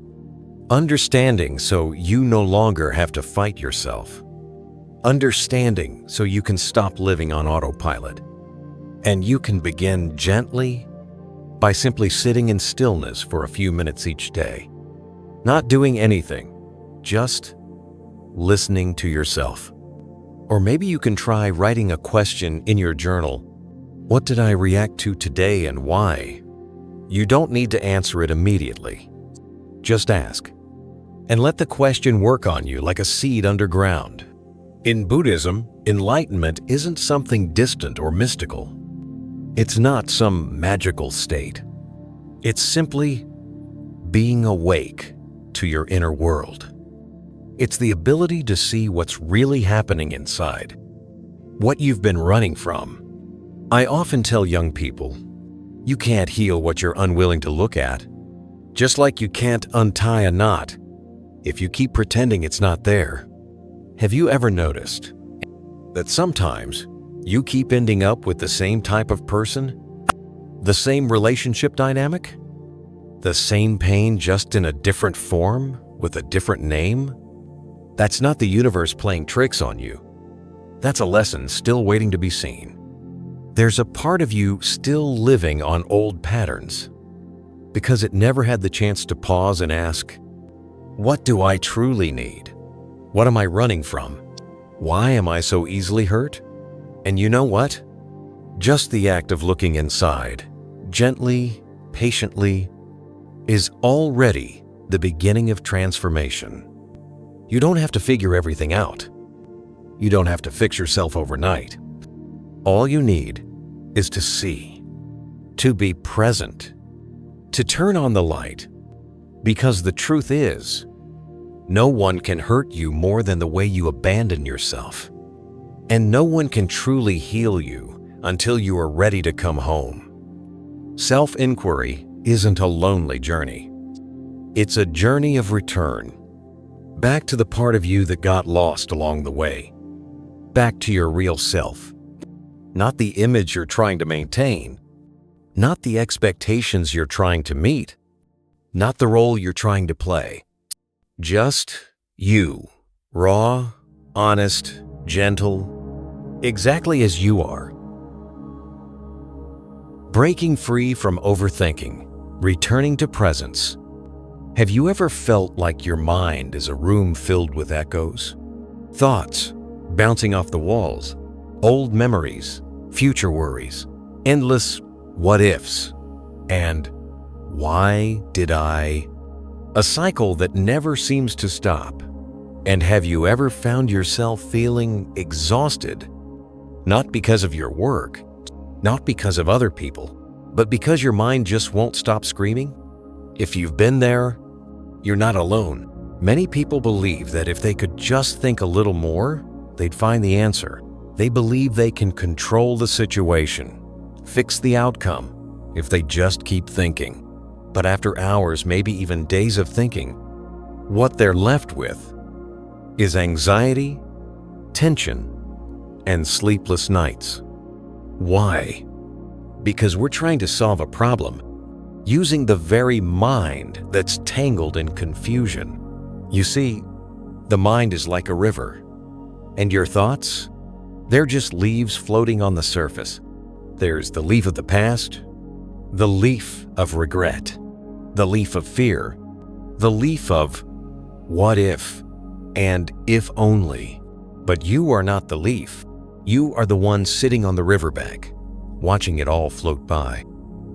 Understanding so you no longer have to fight yourself. Understanding so you can stop living on autopilot. And you can begin gently by simply sitting in stillness for a few minutes each day. Not doing anything, just listening to yourself. Or maybe you can try writing a question in your journal. What did I react to today and why? You don't need to answer it immediately. Just ask. And let the question work on you like a seed underground. In Buddhism, enlightenment isn't something distant or mystical. It's not some magical state. It's simply being awake to your inner world. It's the ability to see what's really happening inside, what you've been running from. I often tell young people, you can't heal what you're unwilling to look at, just like you can't untie a knot if you keep pretending it's not there. Have you ever noticed that sometimes you keep ending up with the same type of person, the same relationship dynamic, the same pain just in a different form with a different name? That's not the universe playing tricks on you. That's a lesson still waiting to be seen. There's a part of you still living on old patterns because it never had the chance to pause and ask, what do I truly need? What am I running from? Why am I so easily hurt? And you know what? Just the act of looking inside, gently, patiently, is already the beginning of transformation. You don't have to figure everything out. You don't have to fix yourself overnight. All you need is to see, to be present, to turn on the light, because the truth is, no one can hurt you more than the way you abandon yourself. And no one can truly heal you until you are ready to come home. Self-inquiry isn't a lonely journey. It's a journey of return. Back to the part of you that got lost along the way. Back to your real self. Not the image you're trying to maintain. Not the expectations you're trying to meet. Not the role you're trying to play. Just you. Raw, honest, gentle, exactly as you are. Breaking free from overthinking, returning to presence. Have you ever felt like your mind is a room filled with echoes? Thoughts bouncing off the walls, old memories, future worries, endless what-ifs, and why did I? A cycle that never seems to stop. And have you ever found yourself feeling exhausted? Not because of your work, not because of other people, but because your mind just won't stop screaming? If you've been there, you're not alone. Many people believe that if they could just think a little more, they'd find the answer. They believe they can control the situation, fix the outcome, if they just keep thinking. But after hours, maybe even days of thinking, what they're left with is anxiety, tension, and sleepless nights. Why? Because we're trying to solve a problem, using the very mind that's tangled in confusion. You see, the mind is like a river, and your thoughts, they're just leaves floating on the surface. There's the leaf of the past, the leaf of regret, the leaf of fear, the leaf of what if and if only. But you are not the leaf. You are the one sitting on the riverbank, watching it all float by.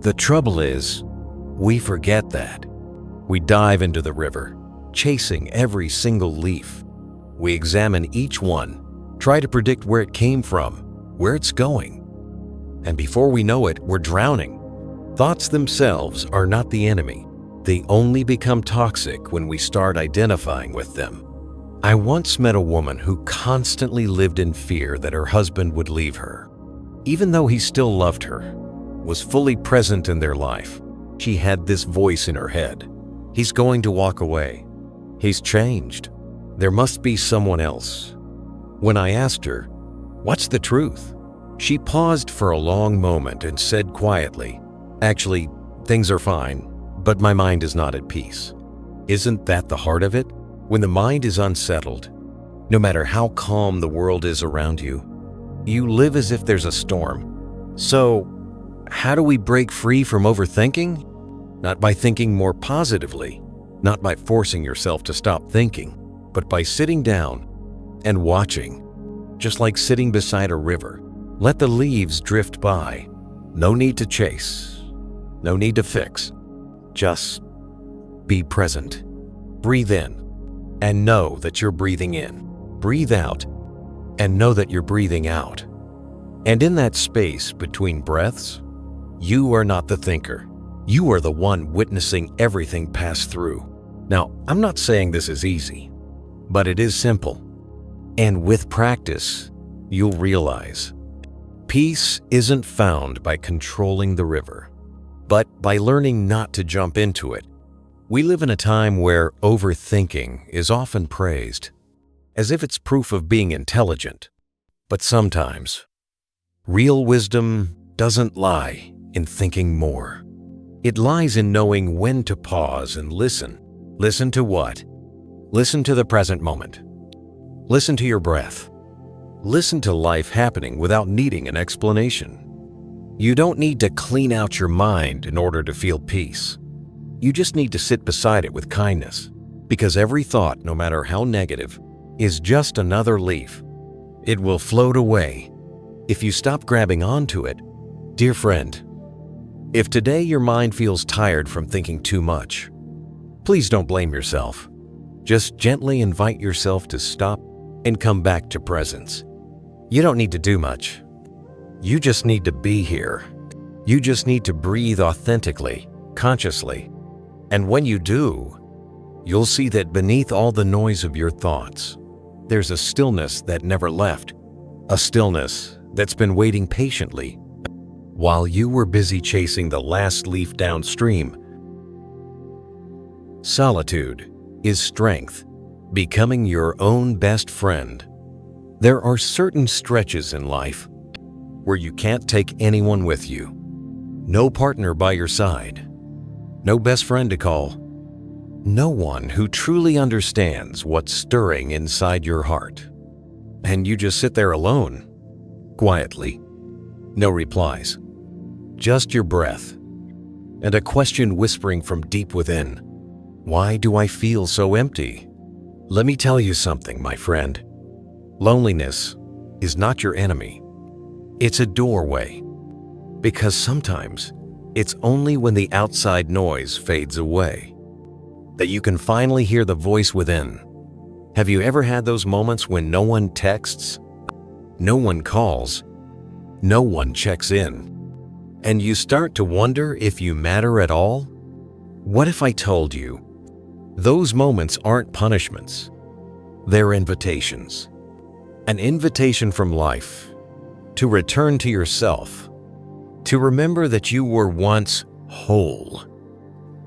The trouble is, we forget that. We dive into the river, chasing every single leaf. We examine each one, try to predict where it came from, where it's going. And before we know it, we're drowning. Thoughts themselves are not the enemy. They only become toxic when we start identifying with them. I once met a woman who constantly lived in fear that her husband would leave her. Even though he still loved her, was fully present in their life, she had this voice in her head. He's going to walk away. He's changed. There must be someone else. When I asked her, "What's the truth?" she paused for a long moment and said quietly, "Actually, things are fine, but my mind is not at peace." Isn't that the heart of it? When the mind is unsettled, no matter how calm the world is around you, you live as if there's a storm. So, how do we break free from overthinking? Not by thinking more positively, not by forcing yourself to stop thinking, but by sitting down and watching, just like sitting beside a river. Let the leaves drift by. No need to chase, no need to fix. Just be present. Breathe in and know that you're breathing in. Breathe out and know that you're breathing out. And in that space between breaths, you are not the thinker. You are the one witnessing everything pass through. Now, I'm not saying this is easy, but it is simple. And with practice, you'll realize peace isn't found by controlling the river, but by learning not to jump into it. We live in a time where overthinking is often praised, as if it's proof of being intelligent. But sometimes, real wisdom doesn't lie in thinking more. It lies in knowing when to pause and listen. Listen to what? Listen to the present moment. Listen to your breath. Listen to life happening without needing an explanation. You don't need to clean out your mind in order to feel peace. You just need to sit beside it with kindness, because every thought, no matter how negative, is just another leaf. It will float away if you stop grabbing onto it. Dear friend, if today your mind feels tired from thinking too much, please don't blame yourself. Just gently invite yourself to stop and come back to presence. You don't need to do much. You just need to be here. You just need to breathe authentically, consciously. And when you do, you'll see that beneath all the noise of your thoughts, there's a stillness that never left, a stillness that's been waiting patiently while you were busy chasing the last leaf downstream. Solitude is strength, becoming your own best friend. There are certain stretches in life where you can't take anyone with you. No partner by your side. No best friend to call. No one who truly understands what's stirring inside your heart. And you just sit there alone, quietly. No replies. Just your breath. And a question whispering from deep within. Why do I feel so empty? Let me tell you something, my friend. Loneliness is not your enemy. It's a doorway. Because sometimes it's only when the outside noise fades away that you can finally hear the voice within. Have you ever had those moments when no one texts, no one calls, no one checks in, and you start to wonder if you matter at all? What if I told you those moments aren't punishments, they're invitations? An invitation from life to return to yourself, to remember that you were once whole,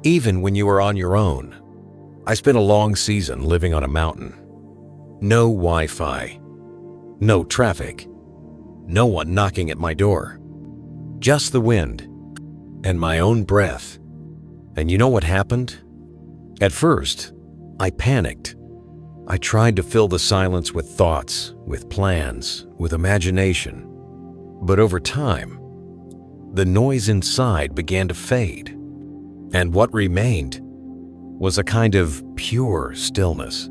even when you were on your own. I spent a long season living on a mountain. No Wi-Fi, no traffic, no one knocking at my door, just the wind and my own breath. And you know what happened? At first, I panicked. I tried to fill the silence with thoughts, with plans, with imagination. But over time, the noise inside began to fade. And what remained was a kind of pure stillness.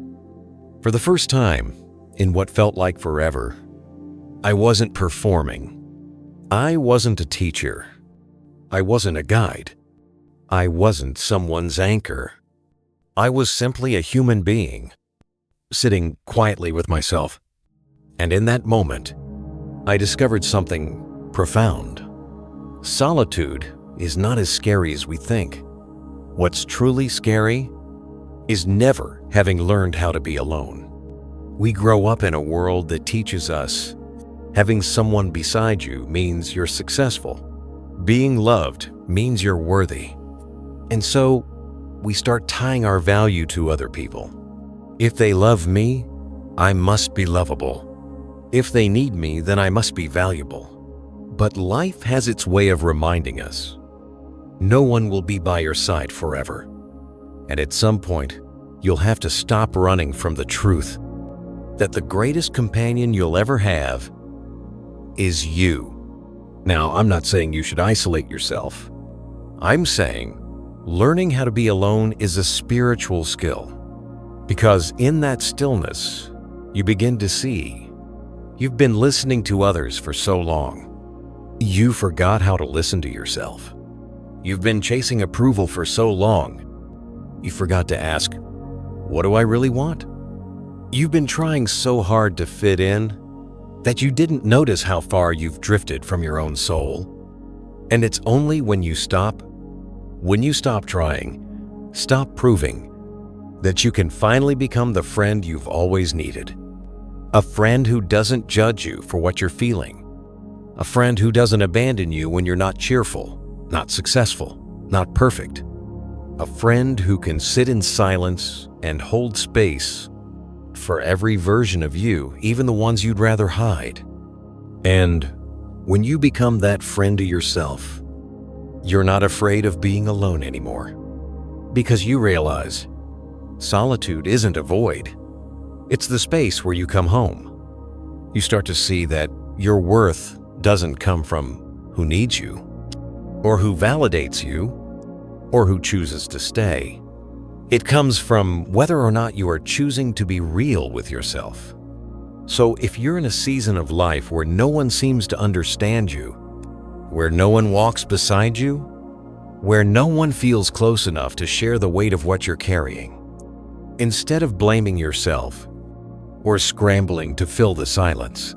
For the first time, in what felt like forever, I wasn't performing. I wasn't a teacher. I wasn't a guide. I wasn't someone's anchor. I was simply a human being, sitting quietly with myself. And in that moment, I discovered something profound. Solitude is not as scary as we think. What's truly scary is never having learned how to be alone. We grow up in a world that teaches us having someone beside you means you're successful. Being loved means you're worthy. And so we start tying our value to other people. If they love me, I must be lovable. If they need me, then I must be valuable. But life has its way of reminding us, no one will be by your side forever. And at some point, you'll have to stop running from the truth that the greatest companion you'll ever have is you. Now, I'm not saying you should isolate yourself. I'm saying learning how to be alone is a spiritual skill, because in that stillness, you begin to see you've been listening to others for so long. You forgot how to listen to yourself. You've been chasing approval for so long. You forgot to ask, what do I really want? You've been trying so hard to fit in that you didn't notice how far you've drifted from your own soul. And it's only when you stop trying, stop proving, that you can finally become the friend you've always needed. A friend who doesn't judge you for what you're feeling. A friend who doesn't abandon you when you're not cheerful, not successful, not perfect. A friend who can sit in silence and hold space for every version of you, even the ones you'd rather hide. And when you become that friend to yourself, you're not afraid of being alone anymore. Because you realize solitude isn't a void. It's the space where you come home. You start to see that your worth doesn't come from who needs you, or who validates you, or who chooses to stay. It comes from whether or not you are choosing to be real with yourself. So if you're in a season of life where no one seems to understand you, where no one walks beside you, where no one feels close enough to share the weight of what you're carrying, instead of blaming yourself or scrambling to fill the silence,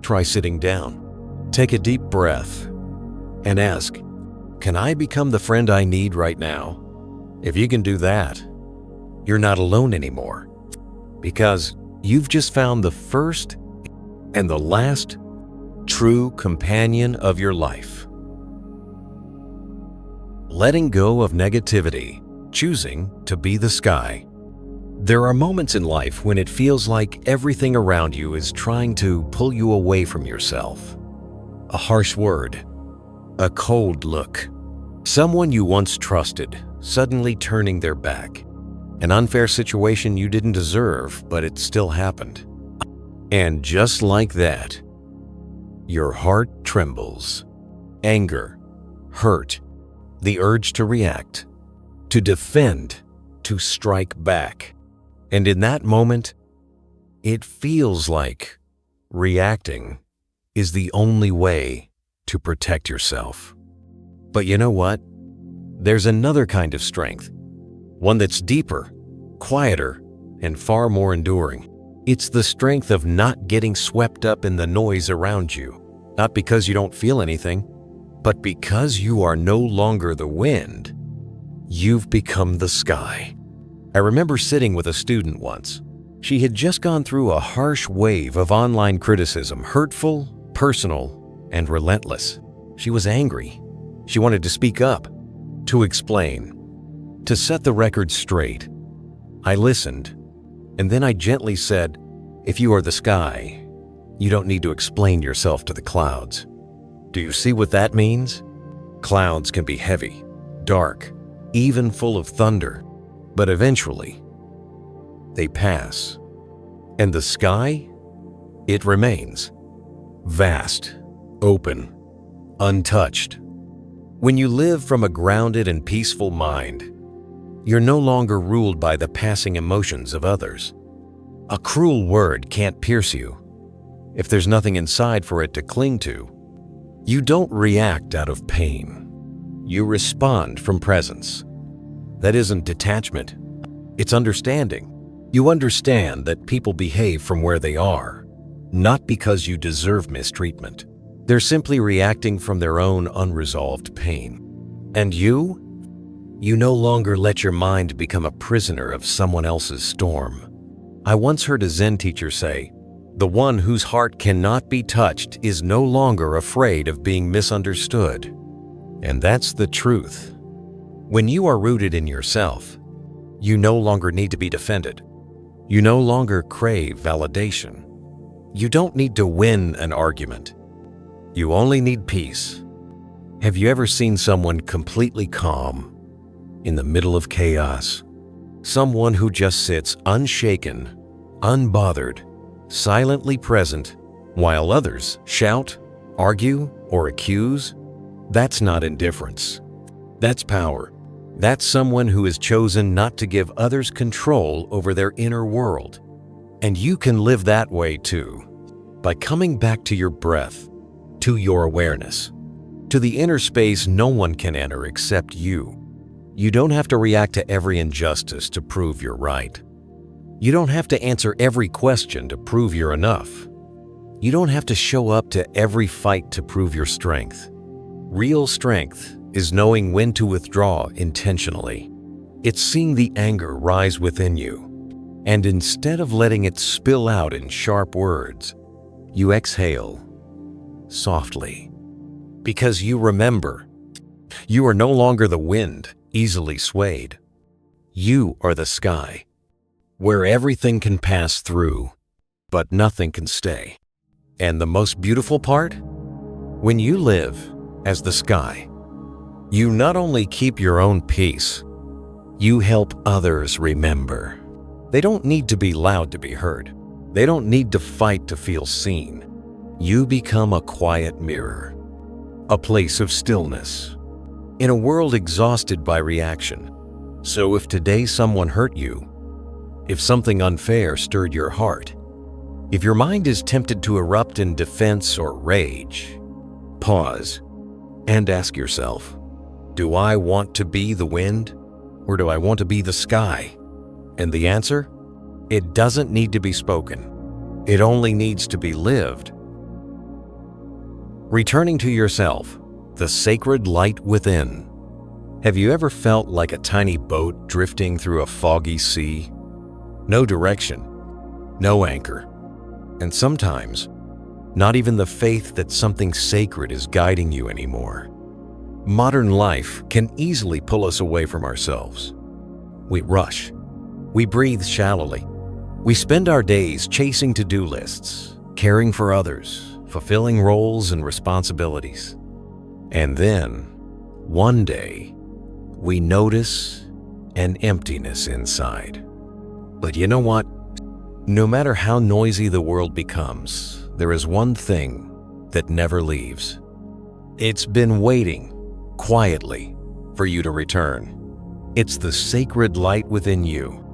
try sitting down. Take a deep breath and ask, can I become the friend I need right now? If you can do that, you're not alone anymore, because you've just found the first and the last true companion of your life. Letting go of negativity, choosing to be the sky. There are moments in life when it feels like everything around you is trying to pull you away from yourself. A harsh word, a cold look, someone you once trusted suddenly turning their back, an unfair situation you didn't deserve, but it still happened. And just like that, your heart trembles. Anger, hurt, the urge to react, to defend, to strike back. And in that moment, it feels like reacting is the only way to protect yourself. But you know what? There's another kind of strength, one that's deeper, quieter, and far more enduring. It's the strength of not getting swept up in the noise around you, not because you don't feel anything, but because you are no longer the wind. You've become the sky. I remember sitting with a student once. She had just gone through a harsh wave of online criticism, hurtful, personal, and relentless. She was angry. She wanted to speak up, to explain, to set the record straight. I listened, and then I gently said, if you are the sky, you don't need to explain yourself to the clouds. Do you see what that means? Clouds can be heavy, dark, even full of thunder, but eventually, they pass. And the sky? It remains. Vast, open, untouched. When you live from a grounded and peaceful mind, you're no longer ruled by the passing emotions of others. A cruel word can't pierce you if there's nothing inside for it to cling to. You don't react out of pain. You respond from presence. That isn't detachment. It's understanding. You understand that people behave from where they are, not because you deserve mistreatment. They're simply reacting from their own unresolved pain. And you no longer let your mind become a prisoner of someone else's storm. I once heard a Zen teacher say, "The one whose heart cannot be touched is no longer afraid of being misunderstood." And that's the truth. When you are rooted in yourself, you no longer need to be defended. You no longer crave validation. You don't need to win an argument. You only need peace. Have you ever seen someone completely calm in the middle of chaos? Someone who just sits unshaken, unbothered, silently present, while others shout, argue, or accuse? That's not indifference. That's power. That's someone who has chosen not to give others control over their inner world. And you can live that way too, by coming back to your breath, to your awareness, to the inner space no one can enter except you. You don't have to react to every injustice to prove you're right. You don't have to answer every question to prove you're enough. You don't have to show up to every fight to prove your strength. Real strength is knowing when to withdraw intentionally. It's seeing the anger rise within you, and instead of letting it spill out in sharp words, you exhale softly. Because you remember, you are no longer the wind, easily swayed. You are the sky, where everything can pass through, but nothing can stay. And the most beautiful part? When you live as the sky, you not only keep your own peace, you help others remember. They don't need to be loud to be heard. They don't need to fight to feel seen. You become a quiet mirror, a place of stillness, in a world exhausted by reaction. So if today someone hurt you, if something unfair stirred your heart, if your mind is tempted to erupt in defense or rage, pause and ask yourself, do I want to be the wind or do I want to be the sky? And the answer? It doesn't need to be spoken. It only needs to be lived. Returning to yourself, the sacred light within. Have you ever felt like a tiny boat drifting through a foggy sea? No direction, no anchor, and sometimes not even the faith that something sacred is guiding you anymore. Modern life can easily pull us away from ourselves. We rush. We breathe shallowly. We spend our days chasing to-do lists, caring for others, fulfilling roles and responsibilities. And then, one day, we notice an emptiness inside. But you know what? No matter how noisy the world becomes, there is one thing that never leaves. It's been waiting quietly for you to return. It's the sacred light within you.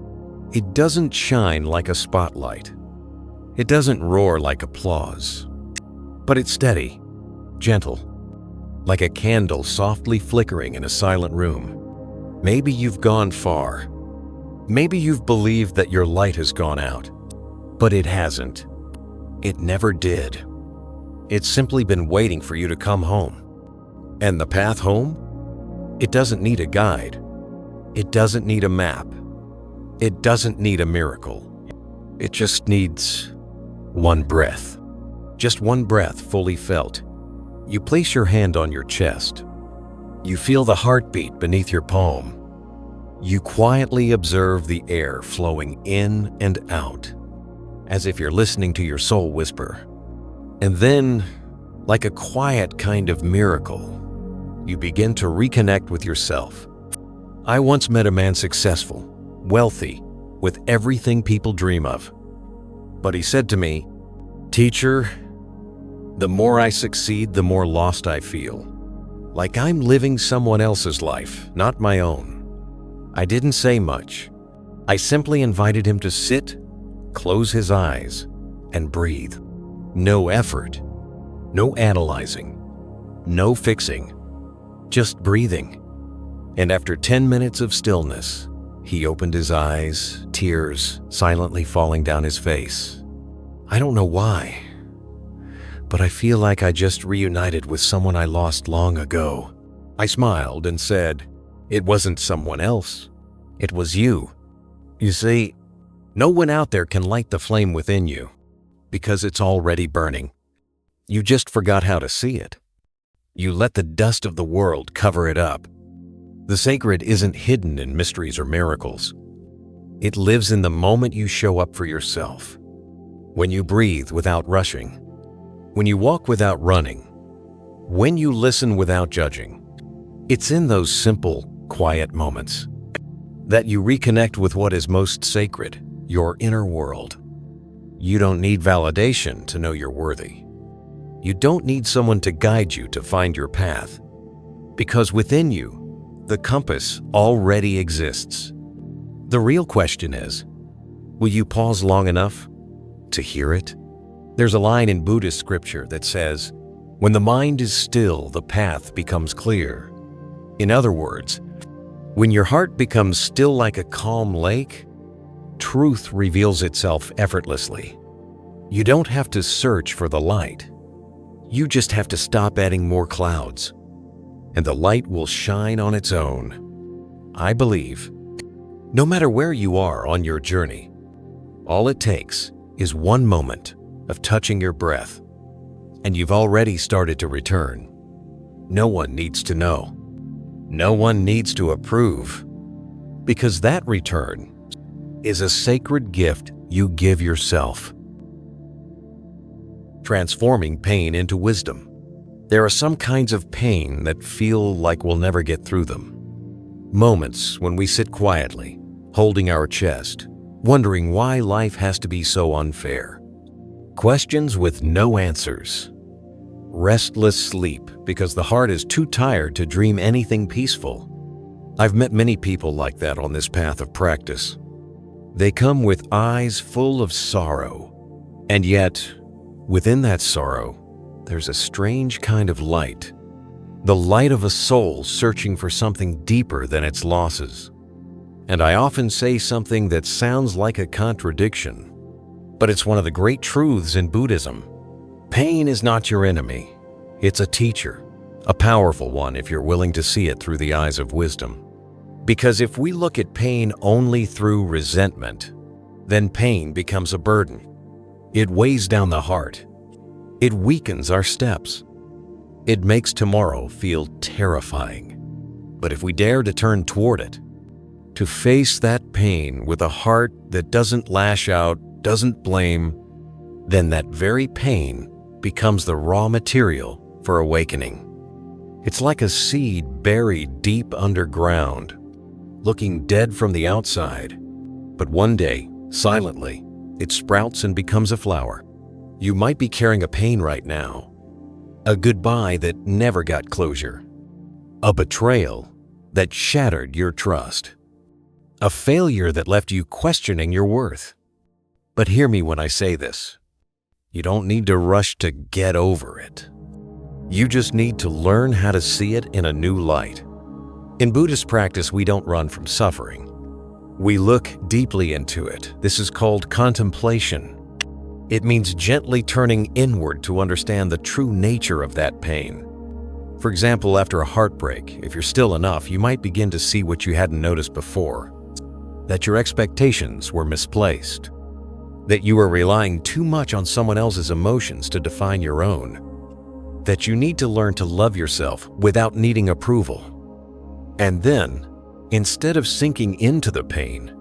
It doesn't shine like a spotlight. It doesn't roar like applause. But it's steady, gentle, like a candle softly flickering in a silent room. Maybe you've gone far. Maybe you've believed that your light has gone out. But it hasn't. It never did. It's simply been waiting for you to come home. And the path home? It doesn't need a guide. It doesn't need a map. It doesn't need a miracle. It just needs one breath. Just one breath fully felt. You place your hand on your chest. You feel the heartbeat beneath your palm. You quietly observe the air flowing in and out, as if you're listening to your soul whisper. And then, like a quiet kind of miracle, you begin to reconnect with yourself. I once met a man successful, wealthy, with everything people dream of. But he said to me, "Teacher, the more I succeed, the more lost I feel. Like I'm living someone else's life, not my own." I didn't say much. I simply invited him to sit, close his eyes, and breathe. No effort, no analyzing, no fixing, just breathing. And after 10 minutes of stillness, he opened his eyes, tears silently falling down his face. I don't know why, but I feel like I just reunited with someone I lost long ago. I smiled and said, "It wasn't someone else. It was you." You see, no one out there can light the flame within you because it's already burning. You just forgot how to see it. You let the dust of the world cover it up. The sacred isn't hidden in mysteries or miracles. It lives in the moment you show up for yourself. When you breathe without rushing. When you walk without running. When you listen without judging. It's in those simple, quiet moments that you reconnect with what is most sacred, your inner world. You don't need validation to know you're worthy. You don't need someone to guide you to find your path, because within you, the compass already exists. The real question is, will you pause long enough to hear it? There's a line in Buddhist scripture that says, "When the mind is still, the path becomes clear." In other words, when your heart becomes still like a calm lake, truth reveals itself effortlessly. You don't have to search for the light. You just have to stop adding more clouds, and the light will shine on its own. I believe, no matter where you are on your journey, all it takes is one moment of touching your breath, and you've already started to return. No one needs to know. No one needs to approve, because that return is a sacred gift you give yourself. Transforming pain into wisdom. There are some kinds of pain that feel like we'll never get through them. Moments when we sit quietly, holding our chest, wondering why life has to be so unfair. Questions with no answers. Restless sleep because the heart is too tired to dream anything peaceful. I've met many people like that on this path of practice. They come with eyes full of sorrow, and yet, within that sorrow, there's a strange kind of light. The light of a soul searching for something deeper than its losses. And I often say something that sounds like a contradiction, but it's one of the great truths in Buddhism. Pain is not your enemy. It's a teacher, a powerful one if you're willing to see it through the eyes of wisdom. Because if we look at pain only through resentment, then pain becomes a burden. It weighs down the heart. It weakens our steps. It makes tomorrow feel terrifying. But if we dare to turn toward it, to face that pain with a heart that doesn't lash out, doesn't blame, then that very pain becomes the raw material for awakening. It's like a seed buried deep underground, looking dead from the outside. But one day, silently, it sprouts and becomes a flower. You might be carrying a pain right now, a goodbye that never got closure, a betrayal that shattered your trust, a failure that left you questioning your worth. But hear me when I say this. You don't need to rush to get over it. You just need to learn how to see it in a new light. In Buddhist practice, we don't run from suffering. We look deeply into it. This is called contemplation. It means gently turning inward to understand the true nature of that pain. For example, after a heartbreak, if you're still enough, you might begin to see what you hadn't noticed before. That your expectations were misplaced. That you were relying too much on someone else's emotions to define your own. That you need to learn to love yourself without needing approval. And then, instead of sinking into the pain,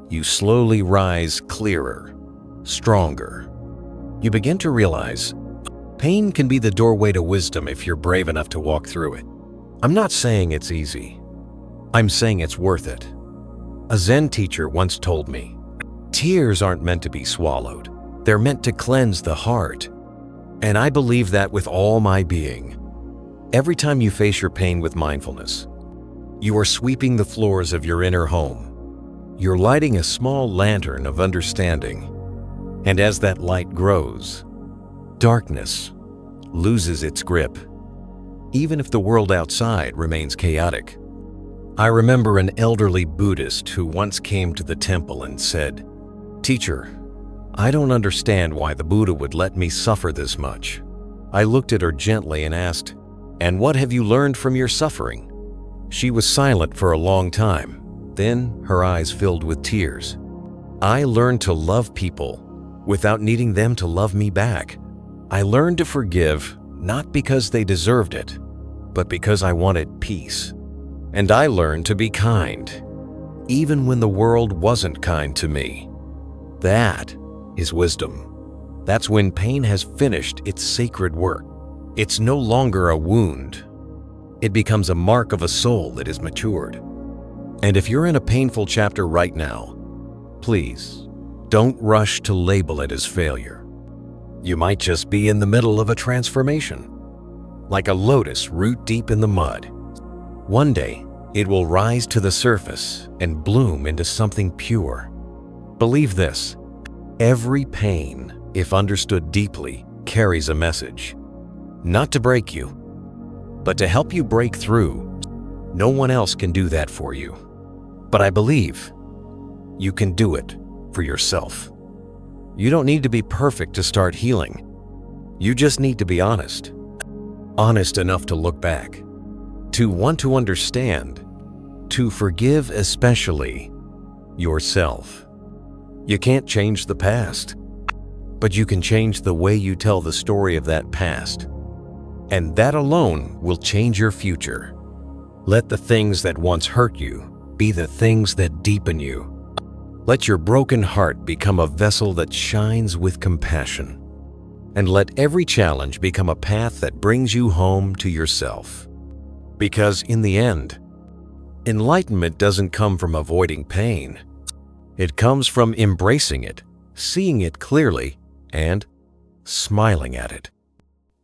you slowly rise clearer, stronger. You begin to realize pain can be the doorway to wisdom if you're brave enough to walk through it. I'm not saying it's easy. I'm saying it's worth it. A Zen teacher once told me, tears aren't meant to be swallowed. They're meant to cleanse the heart. And I believe that with all my being. Every time you face your pain with mindfulness, you are sweeping the floors of your inner home. You're lighting a small lantern of understanding. And as that light grows, darkness loses its grip, even if the world outside remains chaotic. I remember an elderly Buddhist who once came to the temple and said, "Teacher, I don't understand why the Buddha would let me suffer this much." I looked at her gently and asked, "And what have you learned from your suffering?" She was silent for a long time. Then her eyes filled with tears. "I learned to love people without needing them to love me back. I learned to forgive not because they deserved it, but because I wanted peace. And I learned to be kind, even when the world wasn't kind to me." That is wisdom. That's when pain has finished its sacred work. It's no longer a wound. It becomes a mark of a soul that is matured. And if you're in a painful chapter right now, please don't rush to label it as failure. You might just be in the middle of a transformation, like a lotus root deep in the mud. One day, it will rise to the surface and bloom into something pure. Believe this: every pain, if understood deeply, carries a message. Not to break you, but to help you break through. No one else can do that for you. But I believe you can do it for yourself. You don't need to be perfect to start healing. You just need to be honest. Honest enough to look back, to want to understand, to forgive, especially yourself. You can't change the past, but you can change the way you tell the story of that past. And that alone will change your future. Let the things that once hurt you be the things that deepen you. Let your broken heart become a vessel that shines with compassion. And let every challenge become a path that brings you home to yourself. Because in the end, enlightenment doesn't come from avoiding pain. It comes from embracing it, seeing it clearly, and smiling at it.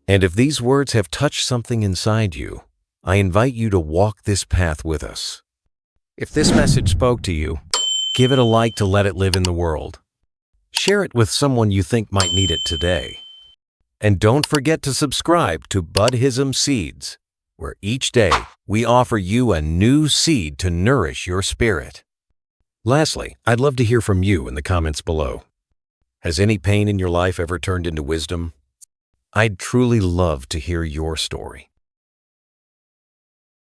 And if these words have touched something inside you, I invite you to walk this path with us. If this message spoke to you, give it a like to let it live in the world. Share it with someone you think might need it today. And don't forget to subscribe to Buddhism Seeds, where each day we offer you a new seed to nourish your spirit. Lastly, I'd love to hear from you in the comments below. Has any pain in your life ever turned into wisdom? I'd truly love to hear your story.